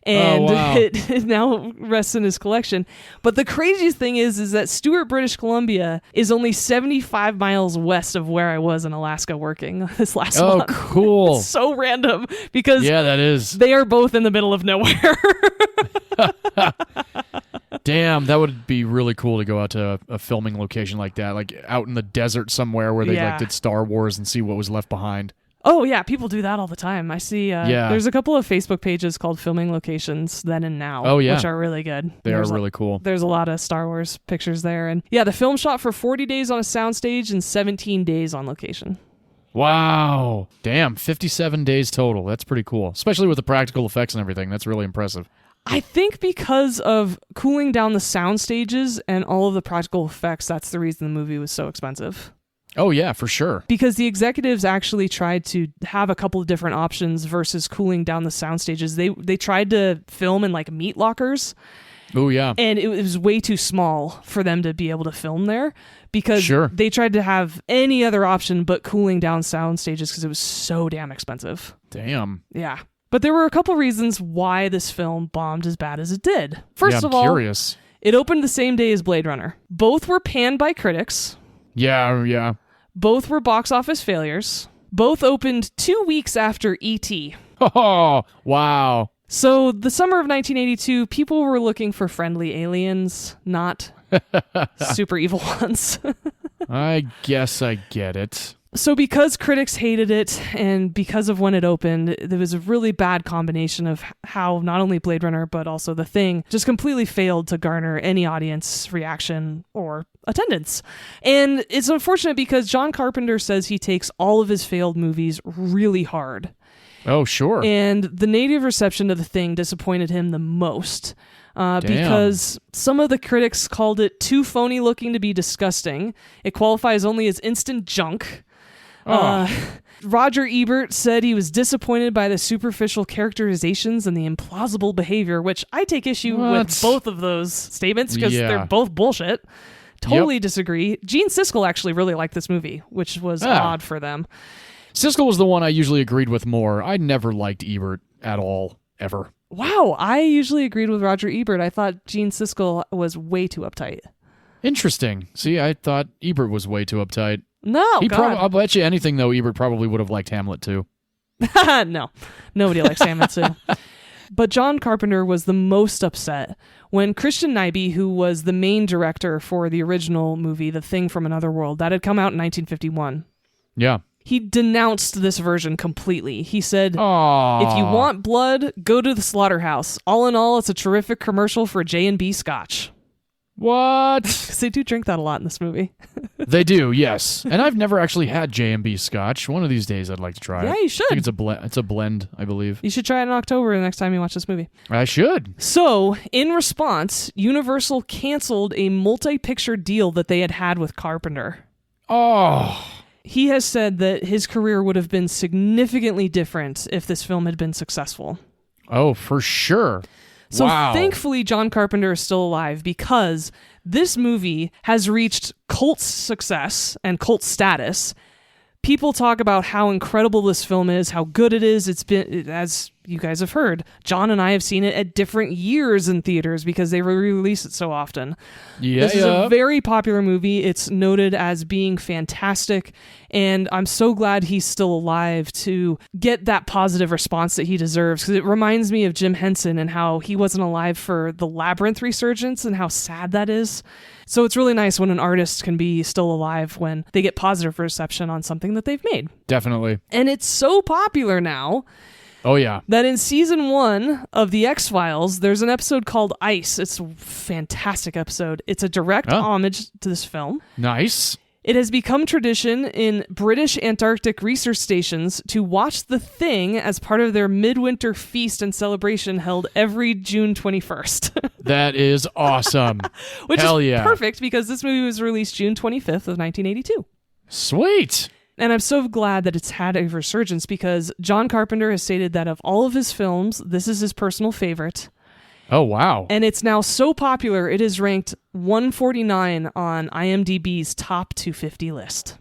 and wow. it now rests in his collection. But the craziest thing is that Stewart, British Columbia is only 75 miles west of where I was in Alaska working this last month. Oh, cool. It's so random because Yeah, that is. they are both in the middle of nowhere. Damn, that would be really cool to go out to a filming location like that, like out in the desert somewhere where they Yeah. like did Star Wars and see what was left behind. Oh, yeah, people do that all the time. I see there's a couple of Facebook pages called Filming Locations Then and Now, Oh, yeah. which are really good. They are really cool. There's a lot of Star Wars pictures there. And yeah, the film shot for 40 days on a soundstage and 17 days on location. Wow. Damn, 57 days total. That's pretty cool, especially with the practical effects and everything. That's really impressive. I think because of cooling down the sound stages and all of the practical effects, that's the reason the movie was so expensive. Oh, yeah, for sure. Because the executives actually tried to have a couple of different options versus cooling down the sound stages. They tried to film in like meat lockers. Oh, yeah. And it was way too small for them to be able to film there because Sure. they tried to have any other option but cooling down sound stages because it was so damn expensive. Damn. Yeah. But there were a couple reasons why this film bombed as bad as it did. First I'm of all, curious. it opened the same day as Blade Runner. Both were panned by critics. Yeah. Both were box office failures. Both opened 2 weeks after E.T. Oh, wow. So the summer of 1982, people were looking for friendly aliens, not super evil ones. I guess I get it. So because critics hated it and because of when it opened, there was a really bad combination of how not only Blade Runner, but also The Thing just completely failed to garner any audience reaction or attendance. And it's unfortunate because John Carpenter says he takes all of his failed movies really hard. Oh, sure. And the native reception to The Thing disappointed him the most. Because some of the critics called it too phony looking to be disgusting. It qualifies only as instant junk. Roger Ebert said he was disappointed by the superficial characterizations and the implausible behavior, which I take issue with both of those statements because they're both bullshit. Totally disagree. Gene Siskel actually really liked this movie, which was odd for them. Siskel was the one I usually agreed with more. I never liked Ebert at all, ever. Wow, I usually agreed with Roger Ebert. I thought Gene Siskel was way too uptight. Interesting. See, I thought Ebert was way too uptight. No, I'll bet you anything, though, Ebert probably would have liked Hamlet, too. No, nobody likes Hamlet, too. But John Carpenter was the most upset when Christian Nyby, who was the main director for the original movie, The Thing from Another World, that had come out in 1951. Yeah. He denounced this version completely. He said, Aww. if you want blood, go to the slaughterhouse. All in all, it's a terrific commercial for J&B Scotch. What? Because they do drink that a lot in this movie. They do, yes. And I've never actually had J&B Scotch. One of these days I'd like to try it. Yeah, you should. I think it's a blend, I believe. You should try it in October the next time you watch this movie. I should. So, in response, Universal canceled a multi-picture deal that they had had with Carpenter. Oh. He has said that his career would have been significantly different if this film had been successful. Oh, for sure. So wow. Thankfully, John Carpenter is still alive because this movie has reached cult success and cult status. People talk about how incredible this film is, how good it is. It's been, as you guys have heard, John and I have seen it at different years in theaters because they re-release it so often. Yeah, this is a very popular movie. It's noted as being fantastic, and I'm so glad he's still alive to get that positive response that he deserves, because it reminds me of Jim Henson and how he wasn't alive for the Labyrinth resurgence and how sad that is. So it's really nice when an artist can be still alive when they get positive reception on something that they've made. Definitely. And it's so popular now Oh, yeah. that in season 1 of The X-Files, there's an episode called Ice. It's a fantastic episode. It's a direct homage to this film. Nice. It has become tradition in British Antarctic research stations to watch The Thing as part of their midwinter feast and celebration held every June 21st. That is awesome. Which Hell is yeah. perfect because this movie was released June 25th of 1982. Sweet. And I'm so glad that it's had a resurgence because John Carpenter has stated that of all of his films, this is his personal favorite. Oh, wow. And it's now so popular, it is ranked 149 on IMDb's top 250 list.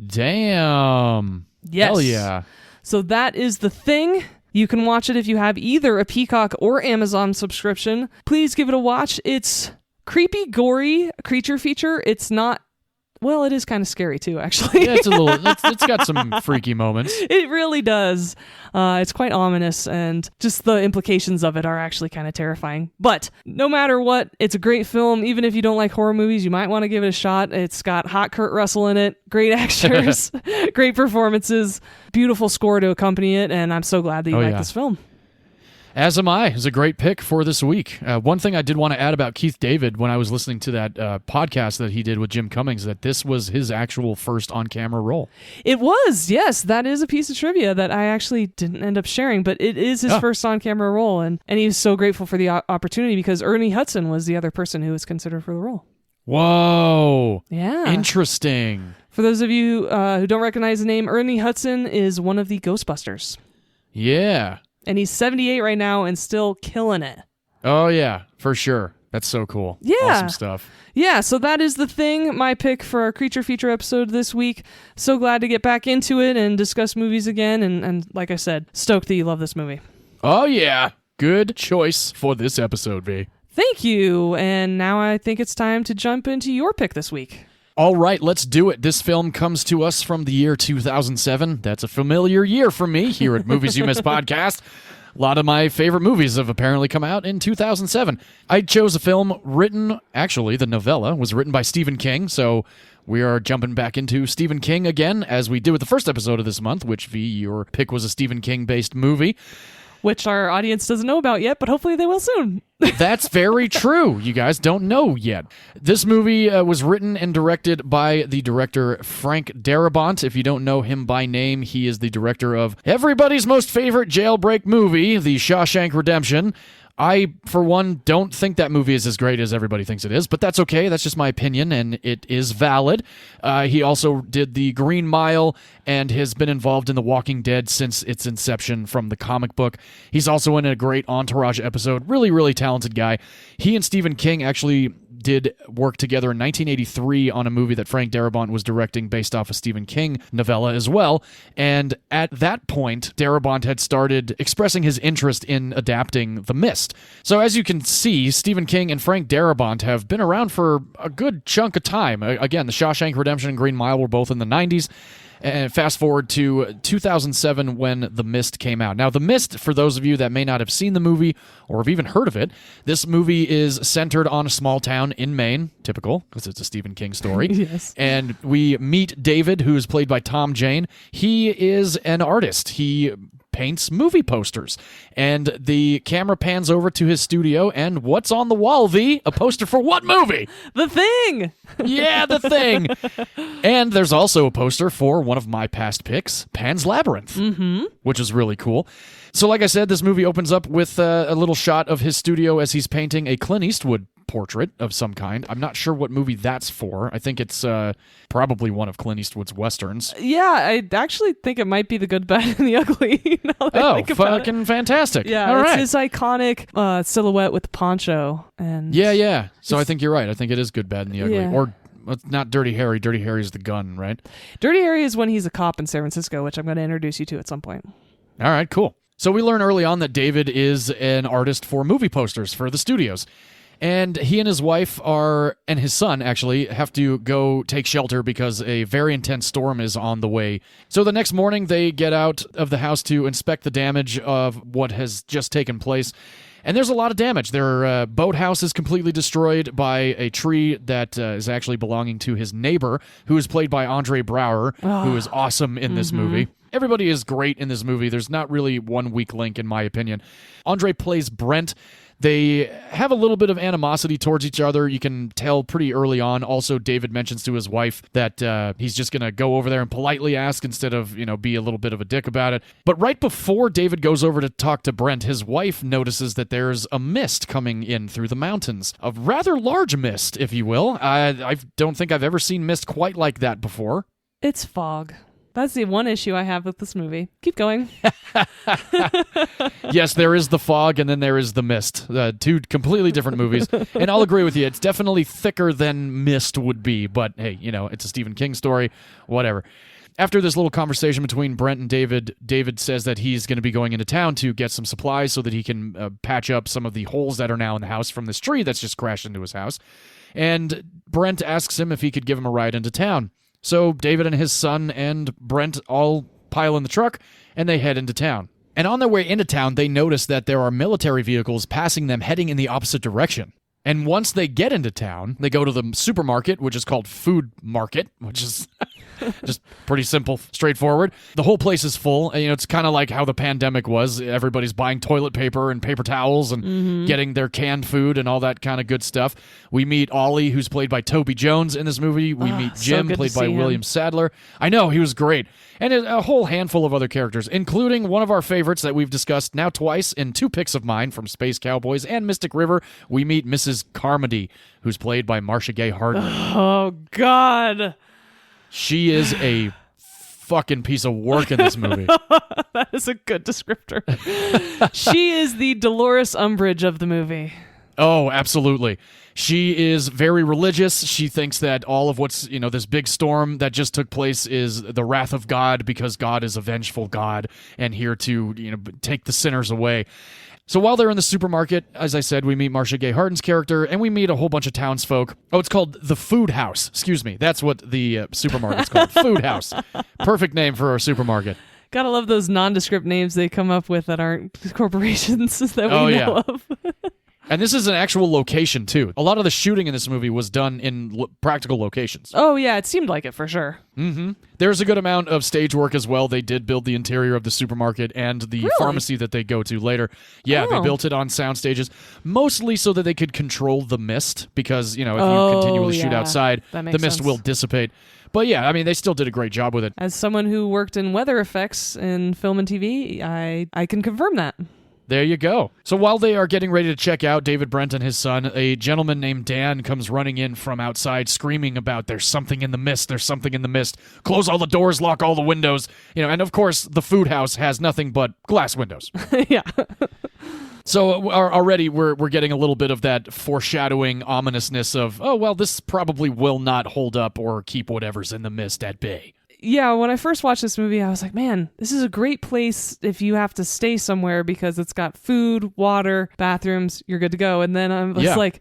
Damn. Yes. Hell yeah. So that is The Thing. You can watch it if you have either a Peacock or Amazon subscription. Please give it a watch. It's creepy, gory creature feature. It's not... Well, it is kind of scary too, actually. Yeah, it's got some freaky moments. It really does. It's quite ominous, and just the implications of it are actually kind of terrifying. But no matter what, it's a great film. Even if you don't like horror movies, you might want to give it a shot. It's got hot Kurt Russell in it, great actors, great performances, beautiful score to accompany it, and I'm so glad that you like this film. As am I. It's a great pick for this week. One thing I did want to add about Keith David when I was listening to that podcast that he did with Jim Cummings, that this was his actual first on-camera role. It was, yes. That is a piece of trivia that I actually didn't end up sharing, but it is his first on-camera role, and he was so grateful for the opportunity because Ernie Hudson was the other person who was considered for the role. Whoa. Yeah. Interesting. For those of you who don't recognize the name, Ernie Hudson is one of the Ghostbusters. Yeah. And he's 78 right now and still killing it. Oh, yeah, for sure. That's so cool. Yeah. Awesome stuff. Yeah, so that is The Thing, my pick for our Creature Feature episode this week. So glad to get back into it and discuss movies again. And like I said, stoked that you love this movie. Oh, yeah. Good choice for this episode, V. Thank you. And now I think it's time to jump into your pick this week. All right, let's do it. This film comes to us from the year 2007. That's a familiar year for me here at Movies You Miss Podcast. A lot of my favorite movies have apparently come out in 2007. I chose a film written, actually, the novella was written by Stephen King, so we are jumping back into Stephen King again, as we did with the first episode of this month, which, V, your pick was a Stephen King-based movie. Which our audience doesn't know about yet, but hopefully they will soon. That's very true. You guys don't know yet. This movie was written and directed by the director Frank Darabont. If you don't know him by name, he is the director of everybody's most favorite jailbreak movie, The Shawshank Redemption. I, for one, don't think that movie is as great as everybody thinks it is, but that's okay. That's just my opinion, and it is valid. He also did The Green Mile and has been involved in The Walking Dead since its inception from the comic book. He's also in a great Entourage episode. Really, really talented guy. He and Stephen King actually did work together in 1983 on a movie that Frank Darabont was directing based off a Stephen King novella as well. And at that point, Darabont had started expressing his interest in adapting The Mist. So as you can see, Stephen King and Frank Darabont have been around for a good chunk of time. Again, The Shawshank Redemption and Green Mile were both in the 90s. And fast forward to 2007 when The Mist came out. Now, The Mist, for those of you that may not have seen the movie or have even heard of it, this movie is centered on a small town in Maine, typical, because it's a Stephen King story. Yes. And we meet David, who is played by Tom Jane. He is an artist. He paints movie posters. And the camera pans over to his studio, and what's on the wall, V? A poster for what movie? The Thing! Yeah, The Thing. And there's also a poster for one of my past picks, Pan's Labyrinth, which is really cool. So like I said, this movie opens up with a little shot of his studio as he's painting a Clint Eastwood portrait of some kind. I'm not sure what movie that's for. I think it's probably one of Clint Eastwood's westerns. Yeah, I actually think it might be The Good, Bad, and the Ugly. Fucking fantastic. Yeah, all it's right. his iconic silhouette with the poncho. And Yeah. So I think you're right. I think it is Good, Bad, and the Ugly. Yeah. Or not Dirty Harry. Dirty Harry's the gun, right? Dirty Harry is when he's a cop in San Francisco, which I'm going to introduce you to at some point. All right, cool. So we learn early on that David is an artist for movie posters for the studios. And he and his wife and his son actually, have to go take shelter because a very intense storm is on the way. So the next morning, they get out of the house to inspect the damage of what has just taken place. And there's a lot of damage. Their boathouse is completely destroyed by a tree that is actually belonging to his neighbor, who is played by Andre Braugher, who is awesome in this movie. Everybody is great in this movie. There's not really one weak link, in my opinion. Andre plays Brent. They have a little bit of animosity towards each other. You can tell pretty early on. Also, David mentions to his wife that he's just going to go over there and politely ask instead of, be a little bit of a dick about it. But right before David goes over to talk to Brent, his wife notices that there's a mist coming in through the mountains. A rather large mist, if you will. I don't think I've ever seen mist quite like that before. It's fog. That's the one issue I have with this movie. Keep going. Yes, there is the fog and then there is the mist. Two completely different movies. And I'll agree with you. It's definitely thicker than Mist would be. But hey, it's a Stephen King story. Whatever. After this little conversation between Brent and David, David says that he's going to be going into town to get some supplies so that he can patch up some of the holes that are now in the house from this tree that's just crashed into his house. And Brent asks him if he could give him a ride into town. So David and his son and Brent all pile in the truck, and they head into town. And on their way into town, they notice that there are military vehicles passing them heading in the opposite direction. And once they get into town, they go to the supermarket, which is called Food Market, which is just pretty simple, straightforward. The whole place is full. And, it's kind of like how the pandemic was. Everybody's buying toilet paper and paper towels and getting their canned food and all that kind of good stuff. We meet Ollie, who's played by Toby Jones in this movie. We meet Jim, played by William Sadler. I know, he was great. And a whole handful of other characters, including one of our favorites that we've discussed now twice in 2 picks of mine from Space Cowboys and Mystic River. We meet Mrs. Carmody, who's played by Marcia Gay Harden. Oh, God. She is a fucking piece of work in this movie. That is a good descriptor. She is the Dolores Umbridge of the movie. Oh, absolutely. She is very religious. She thinks that all of what's, this big storm that just took place is the wrath of God because God is a vengeful God and here to, take the sinners away. So while they're in the supermarket, as I said, we meet Marcia Gay Harden's character, and we meet a whole bunch of townsfolk. Oh, it's called the Food House. Excuse me. That's what the supermarket's called. Food House. Perfect name for a supermarket. Gotta love those nondescript names they come up with that aren't corporations that we know of. And this is an actual location, too. A lot of the shooting in this movie was done in practical locations. Oh, yeah, it seemed like it for sure. Mm-hmm. There's a good amount of stage work as well. They did build the interior of the supermarket and the pharmacy that they go to later. Yeah, they built it on sound stages, mostly so that they could control the mist, because, if you continually shoot outside, the mist will dissipate. But yeah, they still did a great job with it. As someone who worked in weather effects in film and TV, I can confirm that. There you go. So while they are getting ready to check out, David Brent and his son, a gentleman named Dan comes running in from outside screaming about there's something in the mist, there's something in the mist. Close all the doors, lock all the windows. And of course, the food house has nothing but glass windows. Yeah. So already we're getting a little bit of that foreshadowing ominousness of, oh, well, this probably will not hold up or keep whatever's in the mist at bay. Yeah, when I first watched this movie, I was like, man, this is a great place if you have to stay somewhere because it's got food, water, bathrooms, you're good to go. And then I was like,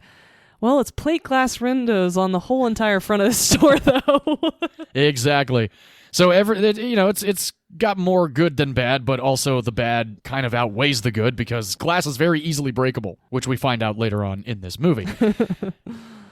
well, it's plate glass windows on the whole entire front of the store, though. Exactly. So it's got more good than bad, but also the bad kind of outweighs the good because glass is very easily breakable, which we find out later on in this movie.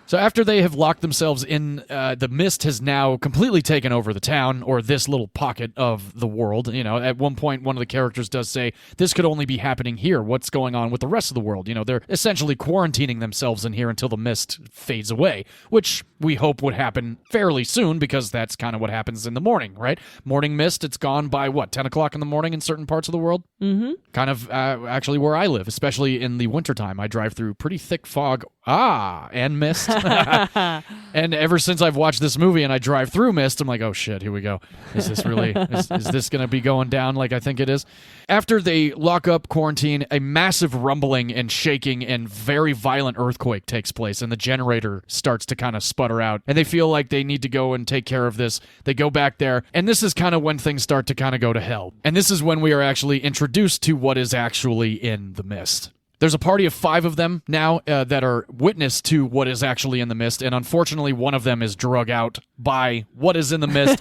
So after they have locked themselves in, the mist has now completely taken over the town, or this little pocket of the world. At one point, one of the characters does say, this could only be happening here. What's going on with the rest of the world? They're essentially quarantining themselves in here until the mist fades away, which we hope would happen fairly soon, because that's kind of what happens in the morning, right? Morning mist, it's gone by, 10 o'clock in the morning in certain parts of the world? Mm-hmm. Kind of actually where I live, especially in the wintertime. I drive through pretty thick fog, and mist. And ever since I've watched this movie and I drive through mist, I'm like, oh shit, here we go. Is this really, is this going to be going down like I think it is? After they lock up quarantine, a massive rumbling and shaking and very violent earthquake takes place, and the generator starts to kind of sputter out, and they feel like they need to go and take care of this. They go back there, and this is kind of when things start to kind of go to hell. And this is when we are actually introduced to what is actually in the mist. There's a party of 5 of them now that are witness to what is actually in the mist, and unfortunately one of them is drug out by what is in the mist,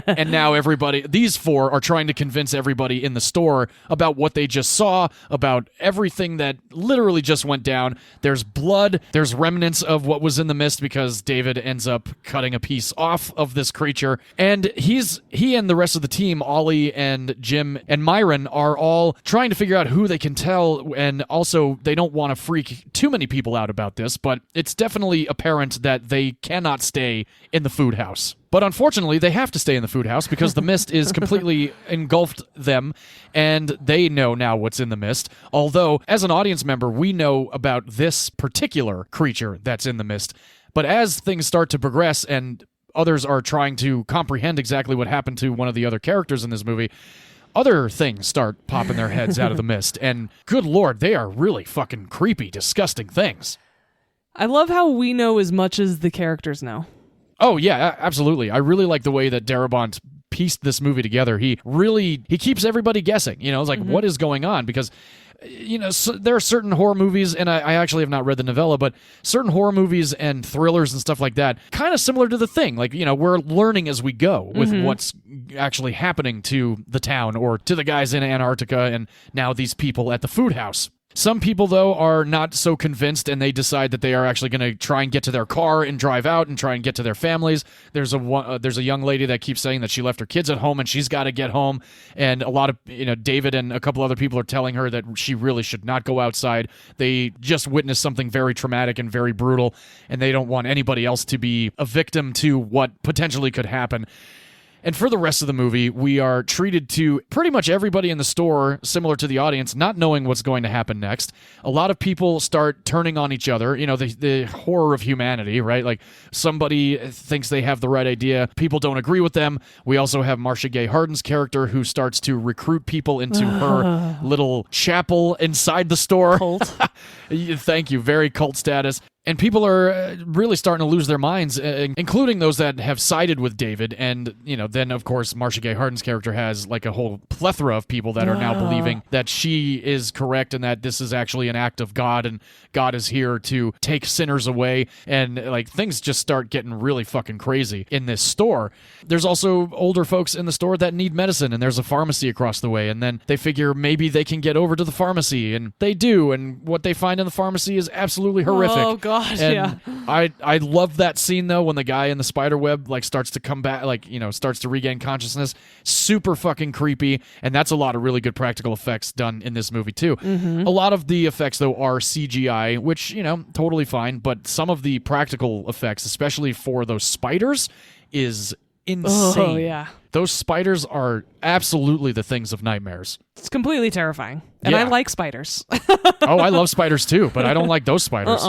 and now these 4 are trying to convince everybody in the store about what they just saw, about everything that literally just went down. There's blood, there's remnants of what was in the mist because David ends up cutting a piece off of this creature, and he and the rest of the team, Ollie and Jim and Myron, are all trying to figure out who they can tell, and also they don't want to freak too many people out about this, but it's definitely apparent that they cannot stay in the food house. But unfortunately, they have to stay in the food house because the mist is completely engulfed them, and they know now what's in the mist. Although, as an audience member, we know about this particular creature that's in the mist. But as things start to progress and others are trying to comprehend exactly what happened to one of the other characters in this movie, other things start popping their heads out of the mist. And good Lord, they are really fucking creepy, disgusting things. I love how we know as much as the characters know. Oh, yeah, absolutely. I really like the way that Darabont pieced this movie together. He keeps everybody guessing. It's like, what is going on? Because, there are certain horror movies, and I actually have not read the novella, but certain horror movies and thrillers and stuff like that, kind of similar to The Thing. Like, we're learning as we go with what's actually happening to the town or to the guys in Antarctica and now these people at the food house. Some people, though, are not so convinced, and they decide that they are actually going to try and get to their car and drive out and try and get to their families. There's a young lady that keeps saying that she left her kids at home and she's got to get home. And a lot of, David and a couple other people are telling her that she really should not go outside. They just witnessed something very traumatic and very brutal, and they don't want anybody else to be a victim to what potentially could happen. And for the rest of the movie, we are treated to pretty much everybody in the store, similar to the audience, not knowing what's going to happen next. A lot of people start turning on each other. The horror of humanity, right? Like, somebody thinks they have the right idea. People don't agree with them. We also have Marcia Gay Harden's character who starts to recruit people into her little chapel inside the store. Cult. Thank you. Very cult status. And people are really starting to lose their minds, including those that have sided with David. And, then, of course, Marcia Gay Harden's character has like a whole plethora of people that are now believing that she is correct and that this is actually an act of God and God is here to take sinners away. And like things just start getting really fucking crazy in this store. There's also older folks in the store that need medicine, and there's a pharmacy across the way. And then they figure maybe they can get over to the pharmacy, and they do. And what they find in the pharmacy is absolutely horrific. Oh, God. And I love that scene though when the guy in the spider web starts to come back, starts to regain consciousness. Super fucking creepy, and that's a lot of really good practical effects done in this movie too. A lot of the effects though are CGI, which totally fine, but some of the practical effects, especially for those spiders, is insane. Oh yeah. Those spiders are absolutely the things of nightmares. It's completely terrifying. And I like spiders. Oh, I love spiders too, but I don't like those spiders.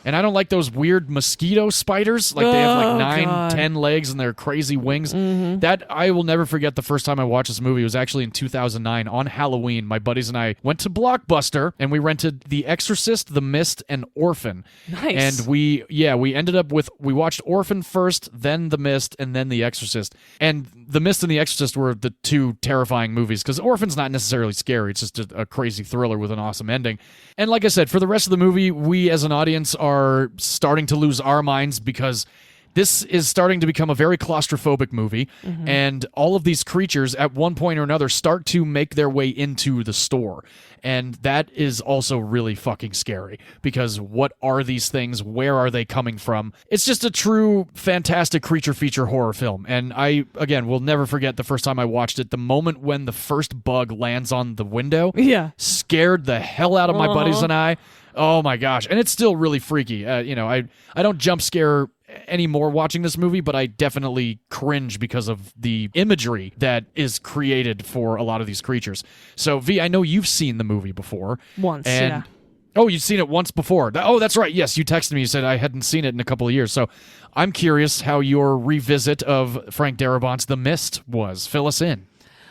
And I don't like those weird mosquito spiders. Like they have like 9-10 legs and they're crazy wings. That I will never forget the first time I watched this movie. It was actually in 2009 on Halloween. My buddies and I went to Blockbuster and we rented The Exorcist, The Mist, and Orphan. Nice. And we ended up we watched Orphan first, then The Mist, and then The Exorcist. And The Mist and The Exorcist were the two terrifying movies because Orphan's not necessarily scary. It's just a crazy thriller with an awesome ending. And like I said, for the rest of the movie, we as an audience are starting to lose our minds because this is starting to become a very claustrophobic movie, and all of these creatures at one point or another start to make their way into the store. And that is also really fucking scary because what are these things? Where are they coming from? It's just a true fantastic creature feature horror film. And I, again, will never forget the first time I watched it. The moment when the first bug lands on the window scared the hell out of my buddies and I. Oh my gosh. And it's still really freaky. I don't jump scare anymore watching this movie, but I definitely cringe because of the imagery that is created for a lot of these creatures. So, V, I know you've seen the movie before. Once, yeah. Oh, you've seen it once before. Oh, that's right. Yes, you texted me. You said I hadn't seen it in a couple of years. So I'm curious how your revisit of Frank Darabont's The Mist was. Fill us in.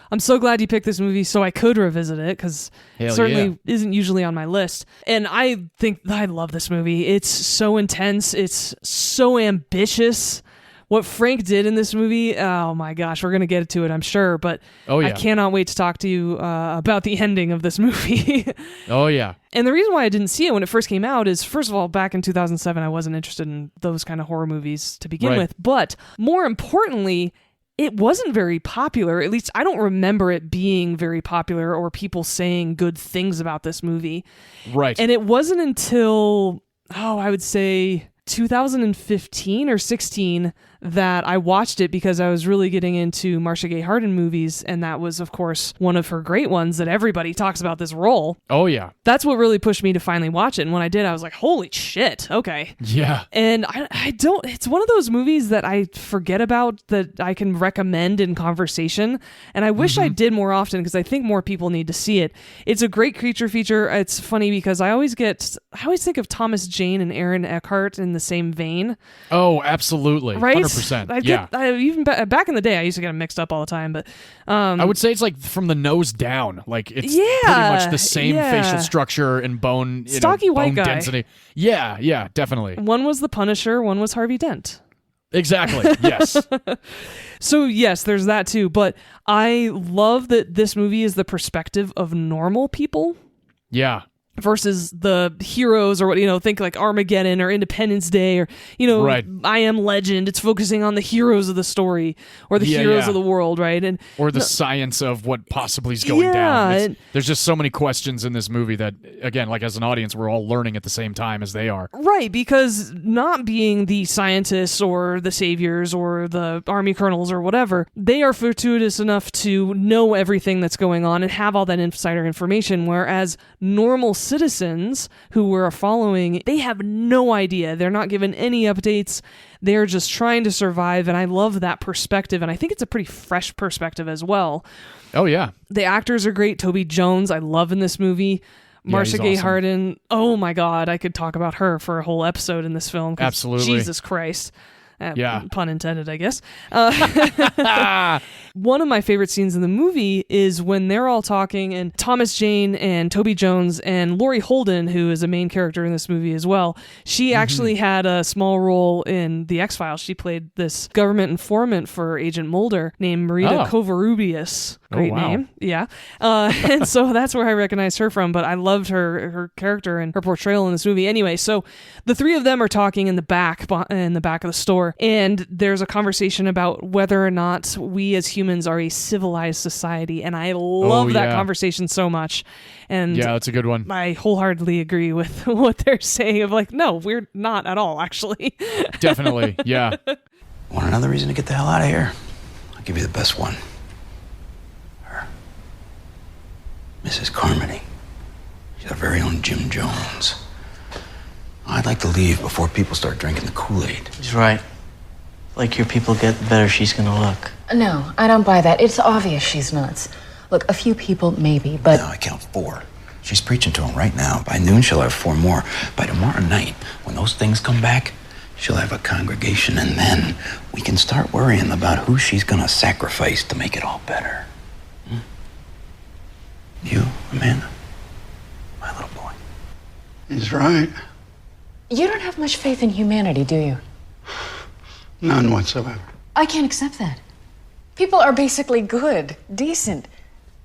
I'm so glad you picked this movie so I could revisit it because it certainly isn't usually on my list. And I think I love this movie. It's so intense. It's so ambitious, What Frank did in this movie, oh my gosh, we're going to get to it, I'm sure, but I cannot wait to talk to you about the ending of this movie. Oh, yeah. And the reason why I didn't see it when it first came out is, first of all, back in 2007, I wasn't interested in those kind of horror movies to begin with. But more importantly, it wasn't very popular. At least I don't remember it being very popular or people saying good things about this movie. Right. And it wasn't until, I would say 2015 or 16 that I watched it because I was really getting into Marcia Gay Harden movies, and that was, of course, one of her great ones that everybody talks about this role. Oh, yeah. That's what really pushed me to finally watch it, and when I did, I was like, holy shit, okay. Yeah. And I don't, it's one of those movies that I forget about that I can recommend in conversation, and I wish I did more often because I think more people need to see it. It's a great creature feature. It's funny because I always think of Thomas Jane and Aaron Eckhart in the same vein. Oh, absolutely. Right? 100%. Even back in the day, I used to get them mixed up all the time. But I would say it's like from the nose down. Like it's pretty much the same facial structure and bone, stocky white guy density. Yeah, definitely. One was the Punisher, one was Harvey Dent. Exactly. Yes. So yes, there's that too. But I love that this movie is the perspective of normal people. Yeah. Versus the heroes or what, think like Armageddon or Independence Day or, I Am Legend. It's focusing on the heroes of the story or the heroes of the world, right? And or the science of what possibly is going down. There's just so many questions in this movie that, again, like as an audience, we're all learning at the same time as they are. Right, because not being the scientists or the saviors or the army colonels or whatever, they are fortuitous enough to know everything that's going on and have all that insider information, whereas normal citizens who we're following, they have no idea. They're not given any updates. They're just trying to survive, and I love that perspective, and I think it's a pretty fresh perspective as well. Oh, yeah. The actors are great. Toby Jones, I love in this movie. Marcia Gay Harden, oh my God, I could talk about her for a whole episode in this film. Absolutely. Jesus Christ. Pun intended, I guess. One of my favorite scenes in the movie is when they're all talking and Thomas Jane and Toby Jones and Laurie Holden, who is a main character in this movie as well, she actually had a small role in The X-Files. She played this government informant for Agent Mulder named Marita Covarrubias. Great name. Yeah. And so that's where I recognized her from, but I loved her character and her portrayal in this movie. Anyway, so the three of them are talking in the back of the store, and there's a conversation about whether or not we as humans are a civilized society, and I love that conversation so much. And yeah, that's a good one. I wholeheartedly agree with what they're saying of like, no, we're not at all, actually. Definitely, yeah. Want another reason to get the hell out of here? I'll give you the best one. Her. Mrs. Carmody. She's our very own Jim Jones. I'd like to leave before people start drinking the Kool-Aid. He's right. Like your people get, the better she's gonna look. No, I don't buy that. It's obvious she's nuts. Look, a few people maybe, but... No, I count 4. She's preaching to them right now. By noon, she'll have 4 more. By tomorrow night, when those things come back, she'll have a congregation, and then we can start worrying about who she's gonna sacrifice to make it all better. You, Amanda? My little boy. He's right. You don't have much faith in humanity, do you? None whatsoever. I can't accept that. People are basically good, decent.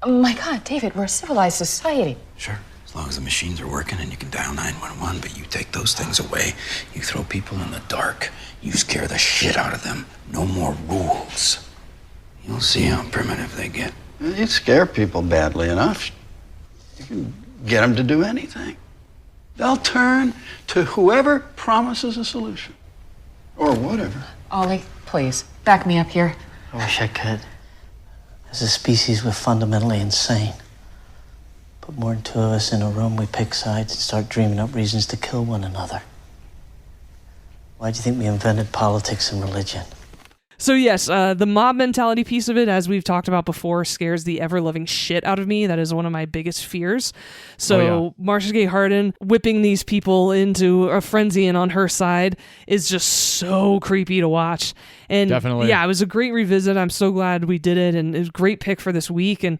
My God, David, we're a civilized society. Sure, as long as the machines are working and you can dial 911, but you take those things away, you throw people in the dark, you scare the shit out of them. No more rules. You'll see how primitive they get. You scare people badly enough, you can get them to do anything. They'll turn to whoever promises a solution. Or whatever. Ollie, please, back me up here. I wish I could. As a species, we're fundamentally insane. Put more than 2 of us in a room, we pick sides and start dreaming up reasons to kill one another. Why do you think we invented politics and religion? So yes, the mob mentality piece of it, as we've talked about before, scares the ever-loving shit out of me. That is one of my biggest fears. So Marcia Gay Harden whipping these people into a frenzy and on her side is just so creepy to watch. And definitely. Yeah, it was a great revisit. I'm so glad we did it, and it was a great pick for this week. And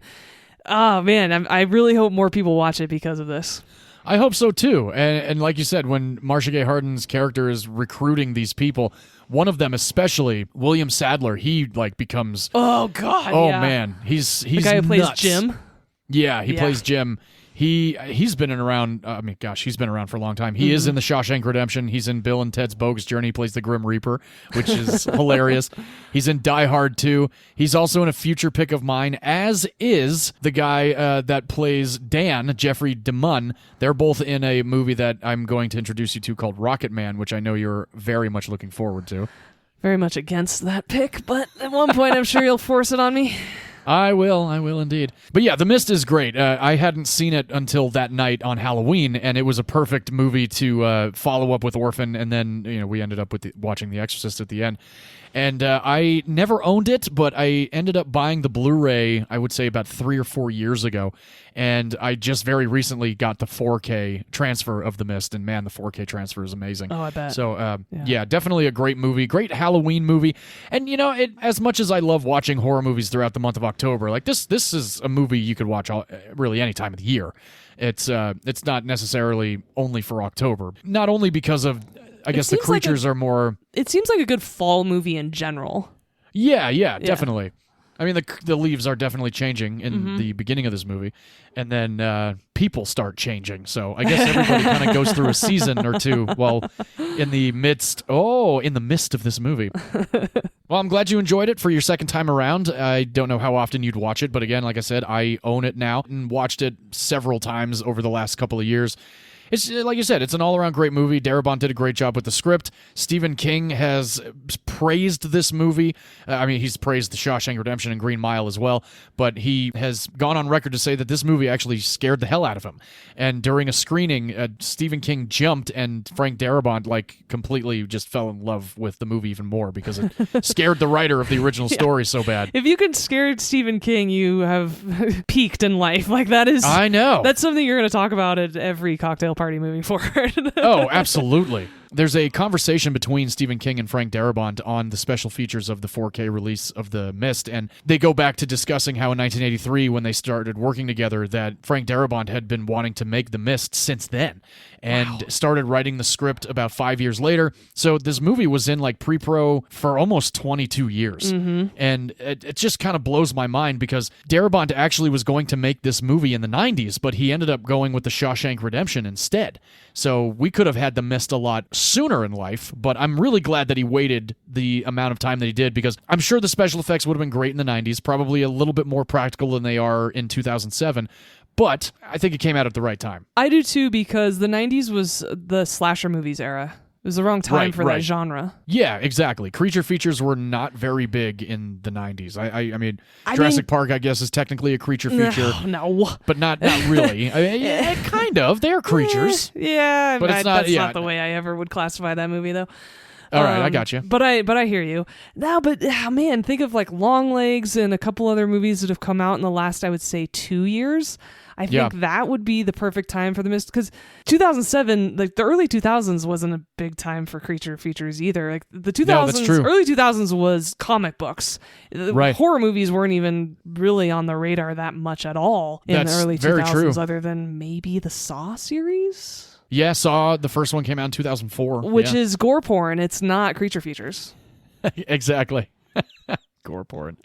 oh man, I really hope more people watch it because of this. I hope so too. And like you said, when Marcia Gay Harden's character is recruiting these people, one of them especially, William Sadler, he like becomes Oh God! oh yeah. man, he's The guy who plays nuts. Jim. Yeah, he plays Jim. He's been around. I mean, gosh, he's been around for a long time. He is in the Shawshank Redemption. He's in Bill and Ted's Bogus Journey. He plays the Grim Reaper, which is hilarious. He's in Die Hard 2. He's also in a future pick of mine, as is the guy that plays Dan, Jeffrey DeMunn. They're both in a movie that I'm going to introduce you to called Rocket Man, which I know you're very much looking forward to. Very much against that pick, but at one point I'm sure you'll force it on me. I will indeed. But yeah, The Mist is great. I hadn't seen it until that night on Halloween, and it was a perfect movie to follow up with Orphan, and then we ended up with watching The Exorcist at the end. And I never owned it, but I ended up buying the Blu-ray, I would say about 3 or 4 years ago, and I just very recently got the 4K transfer of The Mist, and man, the 4K transfer is amazing. Oh, I bet. So, yeah, definitely a great movie, great Halloween movie. And, as much as I love watching horror movies throughout the month of October, like this is a movie you could watch really any time of the year. It's not necessarily only for October. Not only because of, I guess the creatures are more... It seems like a good fall movie in general. Yeah, definitely. I mean, the leaves are definitely changing in the beginning of this movie, and then people start changing. So I guess everybody kind of goes through a season or two while in the midst of this movie. Well, I'm glad you enjoyed it for your second time around. I don't know how often you'd watch it, but again, like I said, I own it now and watched it several times over the last couple of years. It's like you said, it's an all-around great movie. Darabont did a great job with the script. Stephen King has praised this movie. He's praised The Shawshank Redemption and Green Mile as well, but he has gone on record to say that this movie actually scared the hell out of him. And during a screening, Stephen King jumped, and Frank Darabont completely just fell in love with the movie even more because it scared the writer of the original story so bad. If you can scare Stephen King, you have peaked in life. Like that is, I know. That's something you're going to talk about at every cocktail party moving forward. Oh, absolutely. There's a conversation between Stephen King and Frank Darabont on the special features of the 4K release of The Mist, and they go back to discussing how in 1983, when they started working together, that Frank Darabont had been wanting to make The Mist since then, and started writing the script about 5 years later. So this movie was in pre-pro for almost 22 years, and it just kind of blows my mind because Darabont actually was going to make this movie in the 90s, but he ended up going with The Shawshank Redemption instead. So we could have had The Mist a lot sooner in life, but I'm really glad that he waited the amount of time that he did, because I'm sure the special effects would have been great in the 90s, probably a little bit more practical than they are in 2007, but I think it came out at the right time. I do too, because the 90s was the slasher movies era. It was the wrong time for that genre. Yeah, exactly. Creature features were not very big in the 90s. I mean, Jurassic Park, I guess, is technically a creature feature. No. But not really. Kind of. They're creatures. Yeah, but it's not, that's not the way I ever would classify that movie, though. All right, I got you. But I hear you. No, but man, think of Longlegs and a couple other movies that have come out in the last, I would say, 2 years. I think that would be the perfect time for The Mist, because 2007, the early 2000s wasn't a big time for creature features either. The 2000s, no, that's true. Early 2000s was comic books. Right. Horror movies weren't even really on the radar that much at all in the early 2000s, other than maybe the Saw series. Yeah, Saw, the first one came out in 2004. Which is gore porn. It's not creature features. Exactly. Gore porn.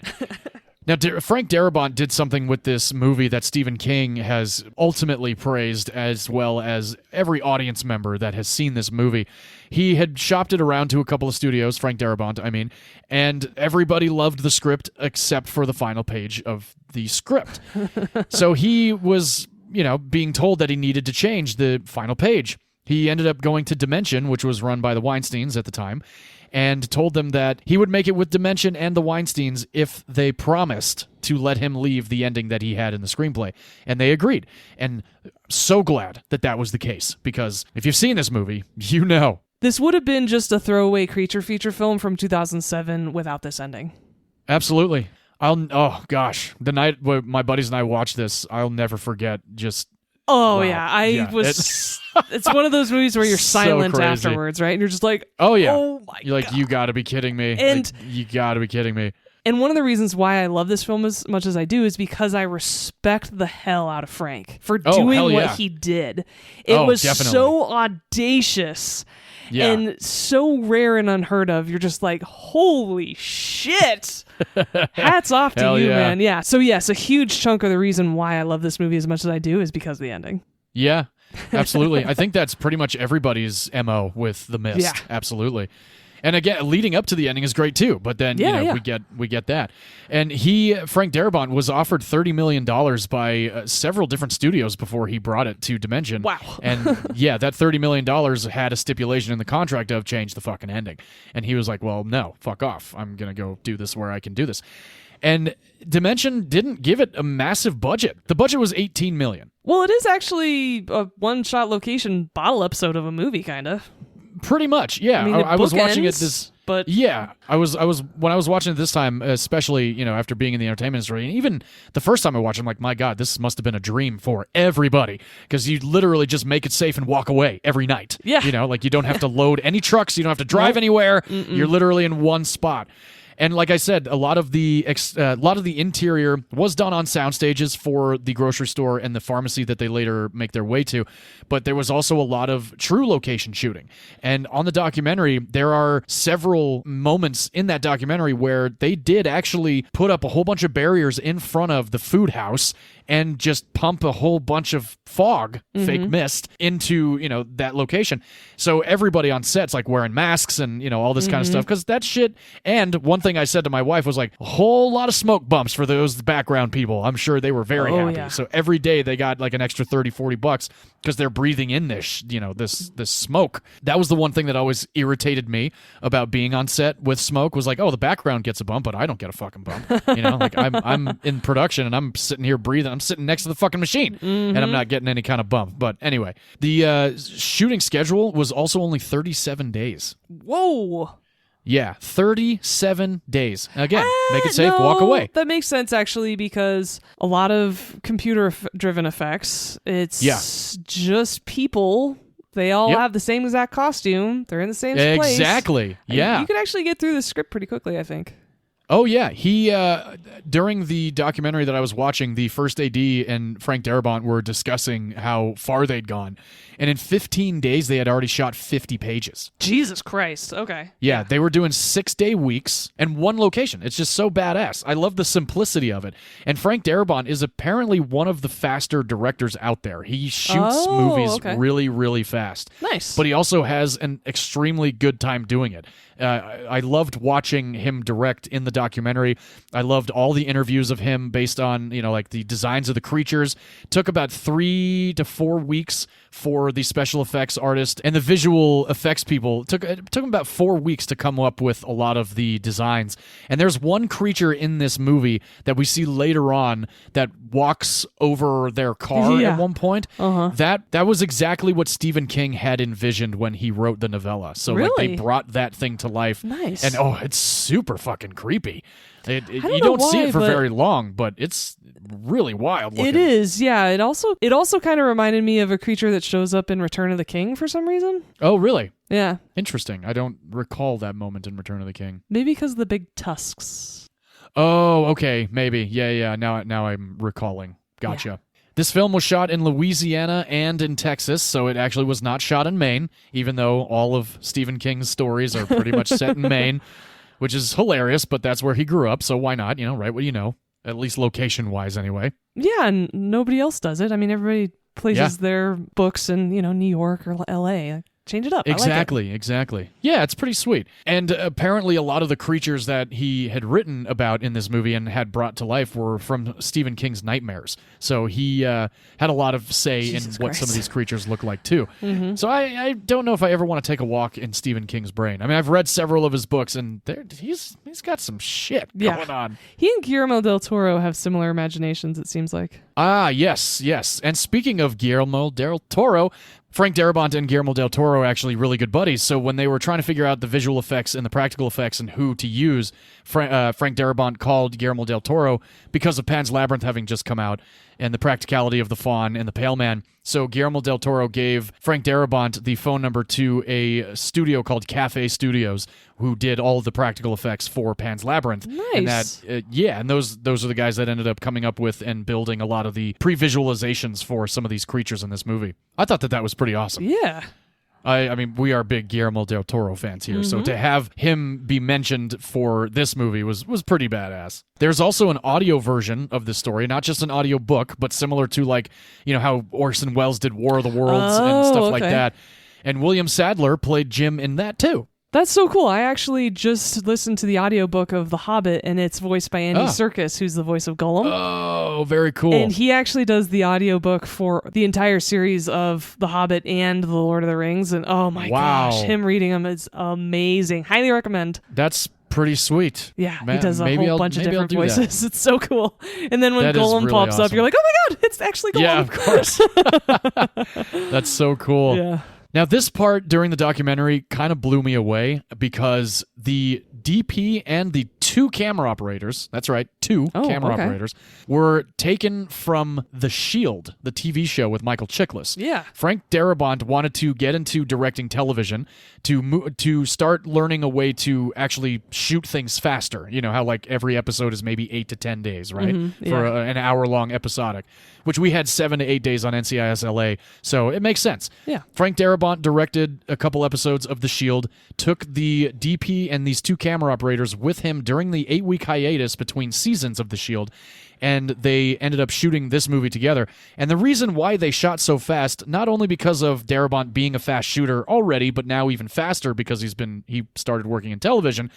Now, Frank Darabont did something with this movie that Stephen King has ultimately praised, as well as every audience member that has seen this movie. He had shopped it around to a couple of studios, Frank Darabont, and everybody loved the script except for the final page of the script. So he was, being told that he needed to change the final page. He ended up going to Dimension, which was run by the Weinsteins at the time, and told them that he would make it with Dimension and the Weinsteins if they promised to let him leave the ending that he had in the screenplay. And they agreed. And so glad that was the case, because if you've seen this movie, you know. This would have been just a throwaway creature feature film from 2007 without this ending. Absolutely. Oh gosh, the night my buddies and I watched this, I'll never forget. Just wow. It's one of those movies where you're silent so afterwards, right? And you're just like, oh yeah, oh my you're like, God. You got to be kidding me! And you got to be kidding me! And one of the reasons why I love this film as much as I do is because I respect the hell out of Frank for doing what he did. It was definitely. so audacious and so rare and unheard of. You're just like, holy shit. Hats off to you, man. Yeah. So yes, a huge chunk of the reason why I love this movie as much as I do is because of the ending. Yeah, absolutely. I think that's pretty much everybody's MO with The Mist. Yeah. Absolutely. And again, leading up to the ending is great too, but then we get that. And Frank Darabont was offered $30 million by several different studios before he brought it to Dimension. Wow. And that $30 million had a stipulation in the contract of change the fucking ending. And he was like, well, no, fuck off. I'm going to go do this where I can do this. And Dimension didn't give it a massive budget. The budget was $18 million. Well, it is actually a one-shot location bottle episode of a movie, kind of. Pretty much, yeah. I mean, I was watching it but I was when I was watching it this time, especially after being in the entertainment industry, and even the first time I watched it, I'm like, my God, this must have been a dream for everybody, because you literally just make it safe and walk away every night. Yeah, like you don't have to load any trucks, you don't have to drive anywhere. You're literally in one spot. And like I said, a lot of the interior was done on sound stages for the grocery store and the pharmacy that they later make their way to. But there was also a lot of true location shooting. And on the documentary, there are several moments in that documentary where they did actually put up a whole bunch of barriers in front of the food house and just pump a whole bunch of fog, fake mist, into, that location. So everybody on set's like wearing masks and, all this kind of stuff, because that shit. And one thing I said to my wife was like, a whole lot of smoke bumps for those background people. I'm sure they were very happy. Yeah. So every day they got like an extra $30-$40 because they're breathing in this, this smoke. That was the one thing that always irritated me about being on set with smoke, was like, oh, the background gets a bump, but I don't get a fucking bump. Like I'm in production and I'm sitting here breathing. I'm sitting next to the fucking machine and I'm not getting any kind of bump. But anyway, the shooting schedule was also only 37 days. Whoa. Yeah, 37 days. Again, make it safe, walk away. That makes sense, actually, because a lot of computer-driven effects, it's just people. They all have the same exact costume. They're in the same place. Exactly, yeah. You can actually get through the script pretty quickly, I think. Oh, yeah. He, during the documentary that I was watching, the first AD and Frank Darabont were discussing how far they'd gone. And in 15 days, they had already shot 50 pages. Jesus Christ. Okay. Yeah, they were doing 6-day weeks and one location. It's just so badass. I love the simplicity of it. And Frank Darabont is apparently one of the faster directors out there. He shoots movies really, really fast. Nice. But he also has an extremely good time doing it. I loved watching him direct in the documentary. I loved all the interviews of him based on, like the designs of the creatures. It took about 3 to 4 weeks for the special effects artist and the visual effects people. It took them about 4 weeks to come up with a lot of the designs. And there's one creature in this movie that we see later on that walks over their car at one point. That was exactly what Stephen King had envisioned when he wrote the novella. So like they brought that thing to life. Nice. And it's super fucking creepy. You don't don't see why, it for but very long, but it's really wild looking. It is, yeah. It also kind of reminded me of a creature that shows up in Return of the King for some reason. Oh, really? Yeah. Interesting. I don't recall that moment in Return of the King. Maybe because of the big tusks. Oh, okay. Maybe. Yeah. Now I'm recalling. Gotcha. Yeah. This film was shot in Louisiana and in Texas, so it actually was not shot in Maine, even though all of Stephen King's stories are pretty much set in Maine, which is hilarious, but that's where he grew up, so why not? Write what you know, at least location-wise anyway. Yeah, and nobody else does it. I mean, everybody places their books in, New York or L.A., change it up. Exactly. Yeah, it's pretty sweet. And apparently a lot of the creatures that he had written about in this movie and had brought to life were from Stephen King's nightmares. So he had a lot of say in what some of these creatures look like, too. So I don't know if I ever want to take a walk in Stephen King's brain. I mean, I've read several of his books, and he's got some shit going on. He and Guillermo del Toro have similar imaginations, it seems like. Ah, yes. And speaking of Guillermo del Toro, Frank Darabont and Guillermo del Toro are actually really good buddies, so when they were trying to figure out the visual effects and the practical effects and who to use, Frank Darabont called Guillermo del Toro because of Pan's Labyrinth having just come out and the practicality of the Faun and the Pale Man. So Guillermo del Toro gave Frank Darabont the phone number to a studio called Cafe Studios, who did all of the practical effects for Pan's Labyrinth. Nice. And and those are the guys that ended up coming up with and building a lot of the pre-visualizations for some of these creatures in this movie. I thought that was pretty awesome. Yeah. I mean, we are big Guillermo del Toro fans here, so to have him be mentioned for this movie was pretty badass. There's also an audio version of this story, not just an audio book, but similar to like, how Orson Welles did War of the Worlds and stuff like that. And William Sadler played Jim in that too. That's so cool. I actually just listened to the audiobook of The Hobbit, and it's voiced by Andy Serkis, who's the voice of Gollum. Oh, very cool. And he actually does the audiobook for the entire series of The Hobbit and The Lord of the Rings. And oh my gosh, him reading them is amazing. Highly recommend. That's pretty sweet. Yeah, he does a whole bunch of different voices. It's so cool. And then when that Gollum really pops awesome. up, you're like, oh my God, it's actually Gollum. Yeah, of course. That's so cool. Yeah. Now, this part during the documentary kind of blew me away because the DP and the two camera operators, that's right, two camera operators, were taken from The Shield, the TV show with Michael Chiklis. Yeah. Frank Darabont wanted to get into directing television to start learning a way to actually shoot things faster. You know how like every episode is maybe 8 to 10 days, right? For an hour-long episodic, which we had 7 to 8 days on NCIS LA, so it makes sense. Yeah. Frank Darabont directed a couple episodes of The Shield, took the DP and these two camera operators with him during the 8-week hiatus between seasons of The Shield, and they ended up shooting this movie together. And the reason why they shot so fast, not only because of Darabont being a fast shooter already, but now even faster because he started working in television,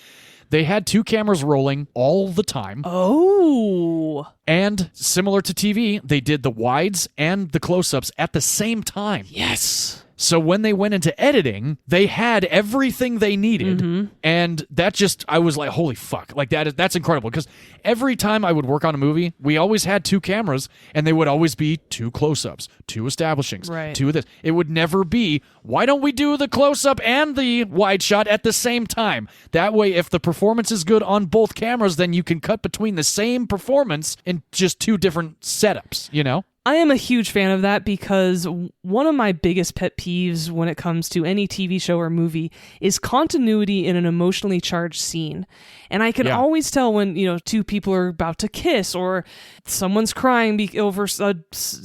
they had two cameras rolling all the time. Oh. And similar to TV, they did the wides and the close-ups at the same time. Yes. So when they went into editing, they had everything they needed. And that just, I was like, holy fuck. Like that's incredible. Because every time I would work on a movie, we always had two cameras and they would always be two close-ups, two establishings, two of this. It would never be, why don't we do the close-up and the wide shot at the same time? That way, if the performance is good on both cameras, then you can cut between the same performance in just two different setups, you know? I am a huge fan of that because one of my biggest pet peeves when it comes to any TV show or movie is continuity in an emotionally charged scene. And I can always tell when, two people are about to kiss or someone's crying over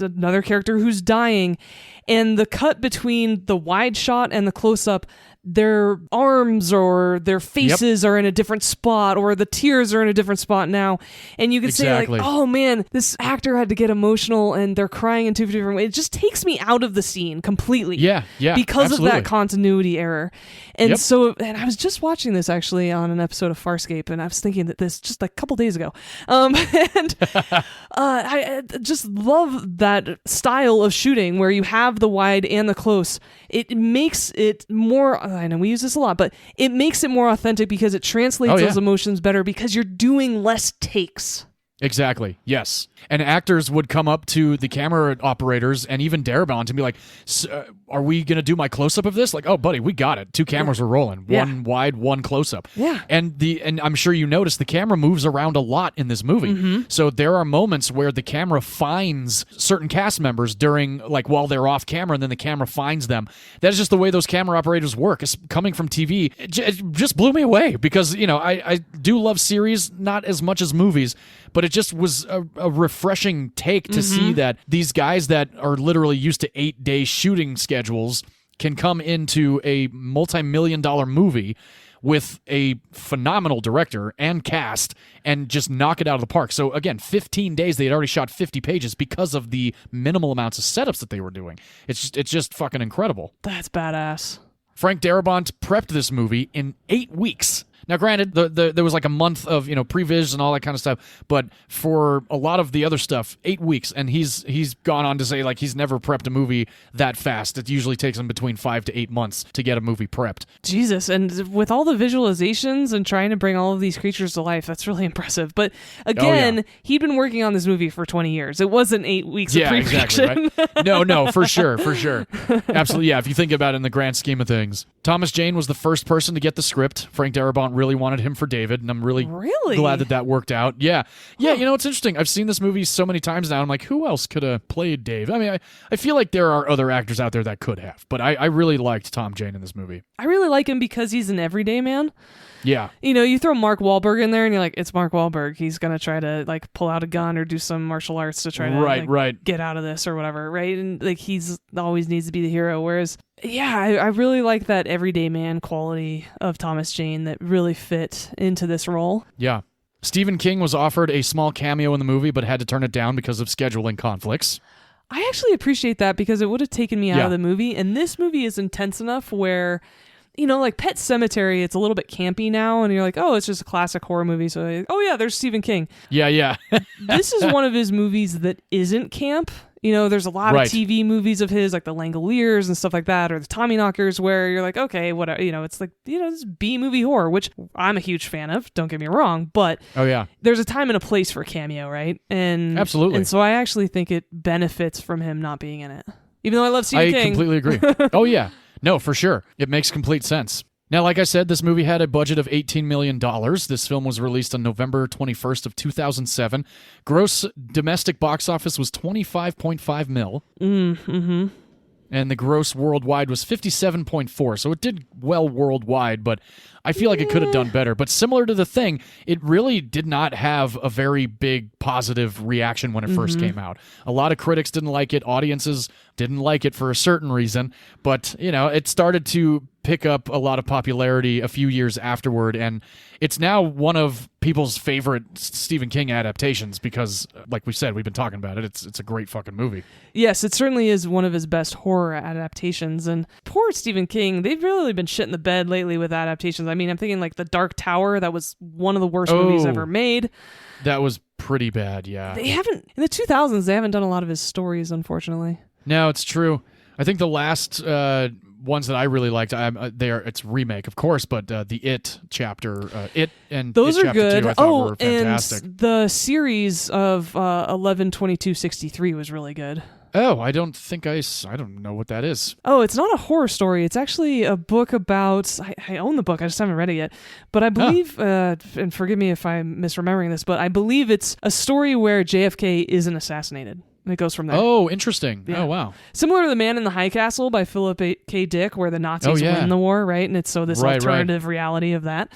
another character who's dying. And the cut between the wide shot and the close-up, their arms or their faces are in a different spot, or the tears are in a different spot now. And you could say, like, oh man, this actor had to get emotional and they're crying in two different ways. It just takes me out of the scene completely. Yeah, because absolutely. of that continuity error. And and I was just watching this actually on an episode of Farscape, and I was thinking that this just a couple days ago. And I just love that style of shooting where you have the wide and the close. It makes it more, I know we use this a lot, but it makes it more authentic because it translates those emotions better because you're doing less takes. Exactly. Yes. And actors would come up to the camera operators and even Darabont and be like, are we going to do my close-up of this? Like, oh, buddy, we got it. Two cameras are rolling. One wide, one close-up. Yeah. And I'm sure you noticed the camera moves around a lot in this movie. So there are moments where the camera finds certain cast members during, like, while they're off camera, and then the camera finds them. That is just the way those camera operators work. It's coming from TV. It just blew me away because, I do love series, not as much as movies, but it just was a refreshing take to see that these guys that are literally used to 8-day shooting schedules can come into a multi-million-dollar movie with a phenomenal director and cast and just knock it out of the park. So again, 15 days, they had already shot 50 pages because of the minimal amounts of setups that they were doing. It's just fucking incredible. That's badass. Frank Darabont prepped this movie in 8 weeks. Now, granted, there was like a month of previs and all that kind of stuff, but for a lot of the other stuff, 8 weeks, and he's gone on to say like he's never prepped a movie that fast. It usually takes him between 5 to 8 months to get a movie prepped. Jesus, and with all the visualizations and trying to bring all of these creatures to life, that's really impressive. But again, he'd been working on this movie for 20 years. It wasn't 8 weeks of pre-production. Exactly, right? No, for sure. Absolutely, yeah, if you think about it in the grand scheme of things. Thomas Jane was the first person to get the script. Frank Darabont really wanted him for David, and I'm really Really? glad that worked out. Yeah. Yeah, you know, it's interesting. I've seen this movie so many times now. I'm like, who else could have played Dave? I mean, I feel like there are other actors out there that could have, but I really liked Tom Jane in this movie. I really like him because he's an everyday man. Yeah. You know, you throw Mark Wahlberg in there and you're like, it's Mark Wahlberg. He's going to try to like pull out a gun or do some martial arts to try to get out of this or whatever, right? And like he's always needs to be the hero. Whereas, yeah, I really like that everyday man quality of Thomas Jane that really fit into this role. Yeah. Stephen King was offered a small cameo in the movie but had to turn it down because of scheduling conflicts. I actually appreciate that because it would have taken me out of the movie. And this movie is intense enough where, you know, like Pet Sematary, it's a little bit campy now, and you're like, oh, it's just a classic horror movie. So, like, oh yeah, there's Stephen King. Yeah. This is one of his movies that isn't camp. You know, there's a lot of TV movies of his, like the Langoliers and stuff like that, or the Tommyknockers, where you're like, okay, whatever. You know, it's like, you know, this B-movie horror, which I'm a huge fan of. Don't get me wrong, but there's a time and a place for cameo, right? And absolutely. And so I actually think it benefits from him not being in it, even though I love Stephen King. I completely agree. Oh yeah. No, for sure. It makes complete sense. Now, like I said, this movie had a budget of $18 million. This film was released on November 21st of 2007. Gross domestic box office was $25.5 million. Mm-hmm. And the gross worldwide was 57.4. So it did well worldwide, but I feel like it could have done better. But similar to The Thing, it really did not have a very big positive reaction when it first came out. A lot of critics didn't like it. Audiences didn't like it for a certain reason. But, you know, it started to pick up a lot of popularity a few years afterward, and it's now one of people's favorite Stephen King adaptations because, like we said, we've been talking about it. It's a great fucking movie. Yes, it certainly is one of his best horror adaptations, and poor Stephen King, they've really been shitting the bed lately with adaptations. I mean, I'm thinking like The Dark Tower, that was one of the worst movies ever made. That was pretty bad, yeah. They haven't, in the 2000s, they haven't done a lot of his stories, unfortunately. No, it's true. I think the last ones that I really liked, it's remake, of course, but the It chapter, It and those It are good. 2, I thought were fantastic. And the series of 11/22/63 was really good. Oh, I don't know what that is. Oh, it's not a horror story. It's actually a book about, I own the book, I just haven't read it yet. But I believe, and forgive me if I'm misremembering this, but I believe it's a story where JFK isn't assassinated. And it goes from there. Oh, interesting. Yeah. Oh, wow. Similar to The Man in the High Castle by Philip K. Dick, where the Nazis win the war, right? And it's this alternative reality of that.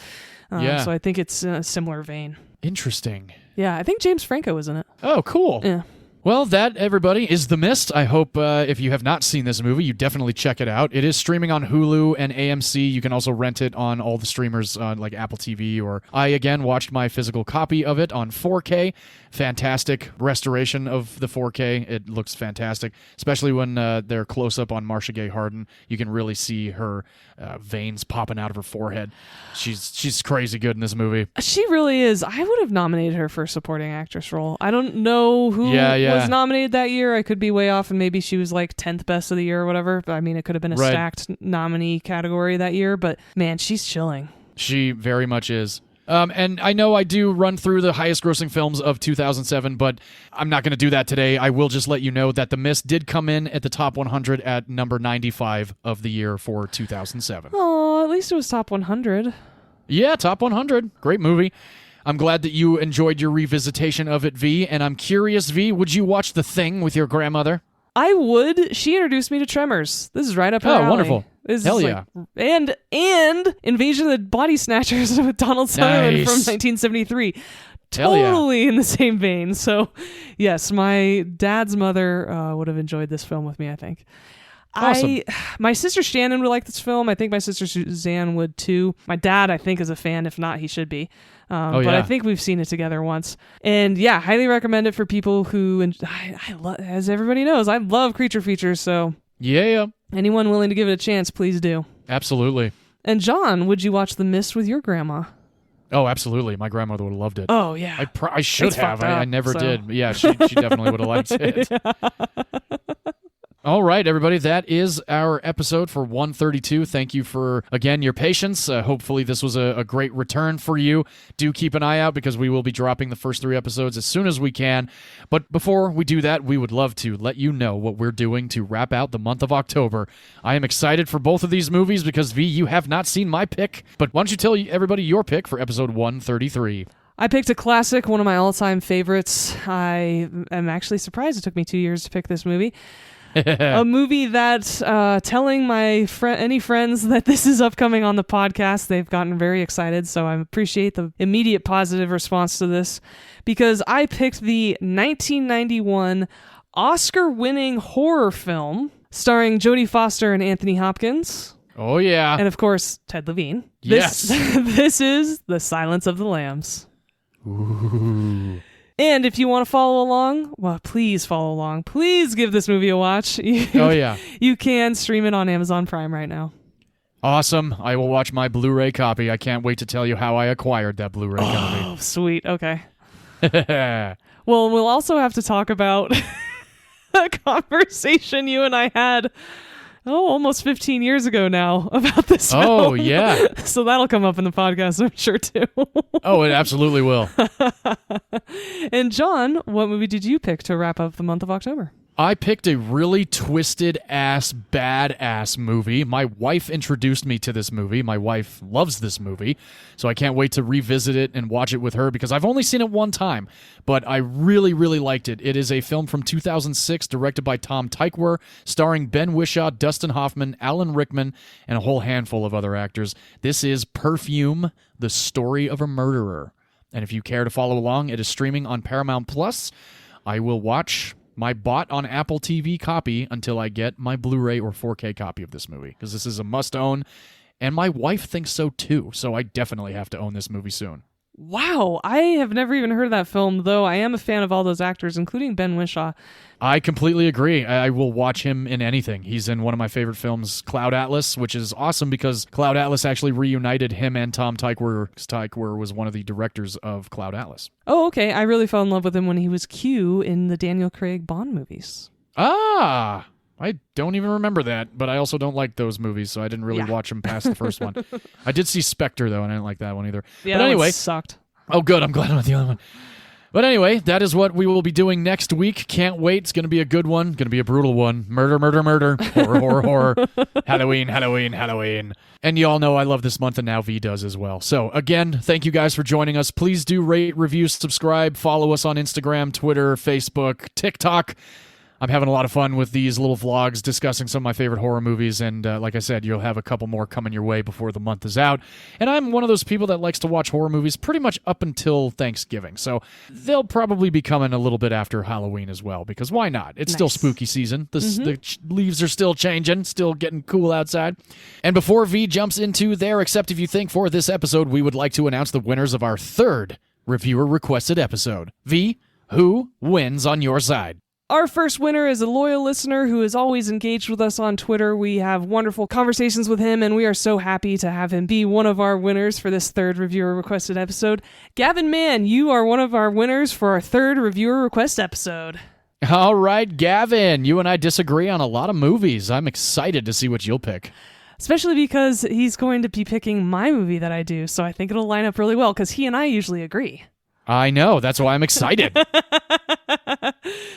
So I think it's in a similar vein. Interesting. Yeah, I think James Franco was in it. Oh, cool. Yeah. Well, that, everybody, is The Mist. I hope if you have not seen this movie, you definitely check it out. It is streaming on Hulu and AMC. You can also rent it on all the streamers like Apple TV. Or I, again, watched my physical copy of it on 4K. Fantastic restoration of the 4K. It looks fantastic, especially when they're close up on Marcia Gay Harden. You can really see her veins popping out of her forehead. She's crazy good in this movie. She really is. I would have nominated her for a supporting actress role. I don't know who was nominated that year. I could be way off, and maybe she was like 10th best of the year or whatever. I mean, it could have been a stacked nominee category that year, but man, she's chilling. She very much is. And I know I do run through the highest grossing films of 2007, but I'm not going to do that today. I will just let you know that The Mist did come in at the top 100 at number 95 of the year for 2007. Oh, at least it was top 100. Yeah, top 100. Great movie. I'm glad that you enjoyed your revisitation of it, V, and I'm curious, V, would you watch The Thing with your grandmother? I would. She introduced me to Tremors. This is right up her alley. Oh, wonderful. Hell yeah. And Invasion of the Body Snatchers with Donald Sutherland from 1973. Totally in the same vein. So, yes, my dad's mother would have enjoyed this film with me, I think. Awesome. My sister Shannon would like this film. I think my sister Suzanne would too. My dad, I think, is a fan. If not, he should be. But I think we've seen it together once. And yeah, highly recommend it for people who, as everybody knows, I love creature features. So yeah, anyone willing to give it a chance, please do. Absolutely. And John, would you watch The Mist with your grandma? Oh, absolutely. My grandmother would have loved it. Oh, yeah. I should have. I never did. Yeah, she definitely would have liked it. All right, everybody, that is our episode for 132. Thank you for, again, your patience. Hopefully this was a great return for you. Do keep an eye out because we will be dropping the first 3 episodes as soon as we can. But before we do that, we would love to let you know what we're doing to wrap out the month of October. I am excited for both of these movies because, V, you have not seen my pick. But why don't you tell everybody your pick for episode 133? I picked a classic, one of my all-time favorites. I am actually surprised it took me 2 years to pick this movie. A movie that, telling my any friends that this is upcoming on the podcast, they've gotten very excited, so I appreciate the immediate positive response to this, because I picked the 1991 Oscar-winning horror film starring Jodie Foster and Anthony Hopkins. Oh, yeah. And, of course, Ted Levine. Yes. This is The Silence of the Lambs. Ooh. And if you want to follow along, well, please follow along. Please give this movie a watch. Oh, yeah. You can stream it on Amazon Prime right now. Awesome. I will watch my Blu-ray copy. I can't wait to tell you how I acquired that Blu-ray copy. Oh, sweet. Okay. Well, we'll also have to talk about a conversation you and I had almost 15 years ago now about this film. Oh, yeah. So that'll come up in the podcast, I'm sure, too. Oh, it absolutely will. And John, what movie did you pick to wrap up the month of October? I picked a really twisted-ass, badass movie. My wife introduced me to this movie. My wife loves this movie, so I can't wait to revisit it and watch it with her because I've only seen it one time, but I really, really liked it. It is a film from 2006 directed by Tom Tykwer, starring Ben Whishaw, Dustin Hoffman, Alan Rickman, and a whole handful of other actors. This is Perfume, the Story of a Murderer. And if you care to follow along, it is streaming on Paramount+. I will watch my bought on Apple TV copy until I get my Blu-ray or 4K copy of this movie, because this is a must-own, and my wife thinks so too, so I definitely have to own this movie soon. Wow, I have never even heard of that film, though I am a fan of all those actors, including Ben Whishaw. I completely agree. I will watch him in anything. He's in one of my favorite films, Cloud Atlas, which is awesome because Cloud Atlas actually reunited him and Tom Tykwer. Tykwer was one of the directors of Cloud Atlas. Oh, okay. I really fell in love with him when he was Q in the Daniel Craig Bond movies. Ah! I don't even remember that, but I also don't like those movies, so I didn't really watch them past the first one. I did see Spectre, though, and I didn't like that one either. Yeah, but anyway, that one sucked. Oh, good. I'm glad I'm not the other one. But anyway, that is what we will be doing next week. Can't wait. It's going to be a good one. Going to be a brutal one. Murder, murder, murder. Horror, horror, horror. Halloween, Halloween, Halloween. And you all know I love this month, and now V does as well. So again, thank you guys for joining us. Please do rate, review, subscribe, follow us on Instagram, Twitter, Facebook, TikTok. I'm having a lot of fun with these little vlogs discussing some of my favorite horror movies, and like I said, you'll have a couple more coming your way before the month is out. And I'm one of those people that likes to watch horror movies pretty much up until Thanksgiving, so they'll probably be coming a little bit after Halloween as well, because why not? It's still spooky season. The leaves are still changing, still getting cool outside. And before V jumps into their Except If You Think for this episode, we would like to announce the winners of our third reviewer-requested episode. V, who wins on your side? Our first winner is a loyal listener who is always engaged with us on Twitter. We have wonderful conversations with him, and we are so happy to have him be one of our winners for this third reviewer-requested episode. Gavin Mann, you are one of our winners for our third reviewer-request episode. All right, Gavin, you and I disagree on a lot of movies. I'm excited to see what you'll pick. Especially because he's going to be picking my movie that I do, so I think it'll line up really well, because he and I usually agree. I know. That's why I'm excited.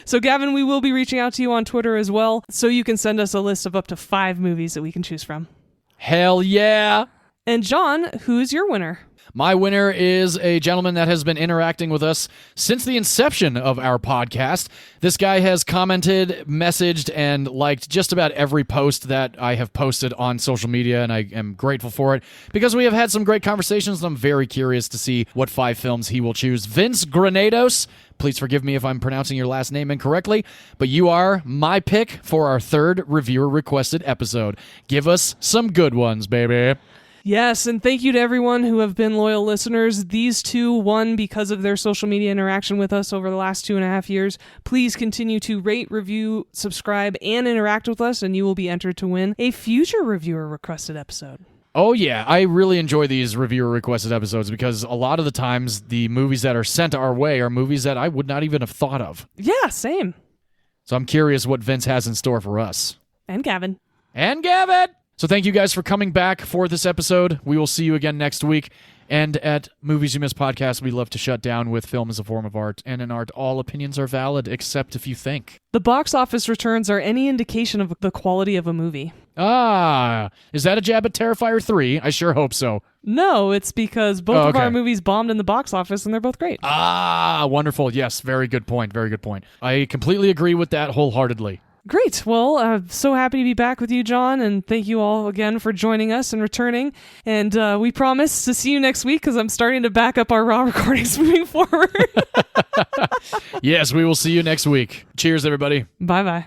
So, Gavin, we will be reaching out to you on Twitter as well, so you can send us a list of up to 5 movies that we can choose from. Hell yeah. And, John, who's your winner? My winner is a gentleman that has been interacting with us since the inception of our podcast. This guy has commented, messaged, and liked just about every post that I have posted on social media, and I am grateful for it because we have had some great conversations, and I'm very curious to see what 5 films he will choose. Vince Granados, please forgive me if I'm pronouncing your last name incorrectly, but you are my pick for our third reviewer-requested episode. Give us some good ones, baby. Yes, and thank you to everyone who have been loyal listeners. These two won because of their social media interaction with us over the last 2.5 years. Please continue to rate, review, subscribe, and interact with us, and you will be entered to win a future reviewer-requested episode. Oh, yeah. I really enjoy these reviewer-requested episodes because a lot of the times the movies that are sent our way are movies that I would not even have thought of. Yeah, same. So I'm curious what Vince has in store for us. And Gavin. And Gavin! So thank you guys for coming back for this episode. We will see you again next week. And at Movies You Miss Podcast, we love to shut down with film as a form of art. And in art, all opinions are valid, except if you think. The box office returns are any indication of the quality of a movie. Ah, is that a jab at Terrifier 3? I sure hope so. No, it's because both of our movies bombed in the box office, and they're both great. Ah, wonderful. Yes, very good point. Very good point. I completely agree with that wholeheartedly. Great. Well, I'm so happy to be back with you, John, and thank you all again for joining us and returning. And we promise to see you next week because I'm starting to back up our raw recordings moving forward. Yes, we will see you next week. Cheers, everybody. Bye-bye.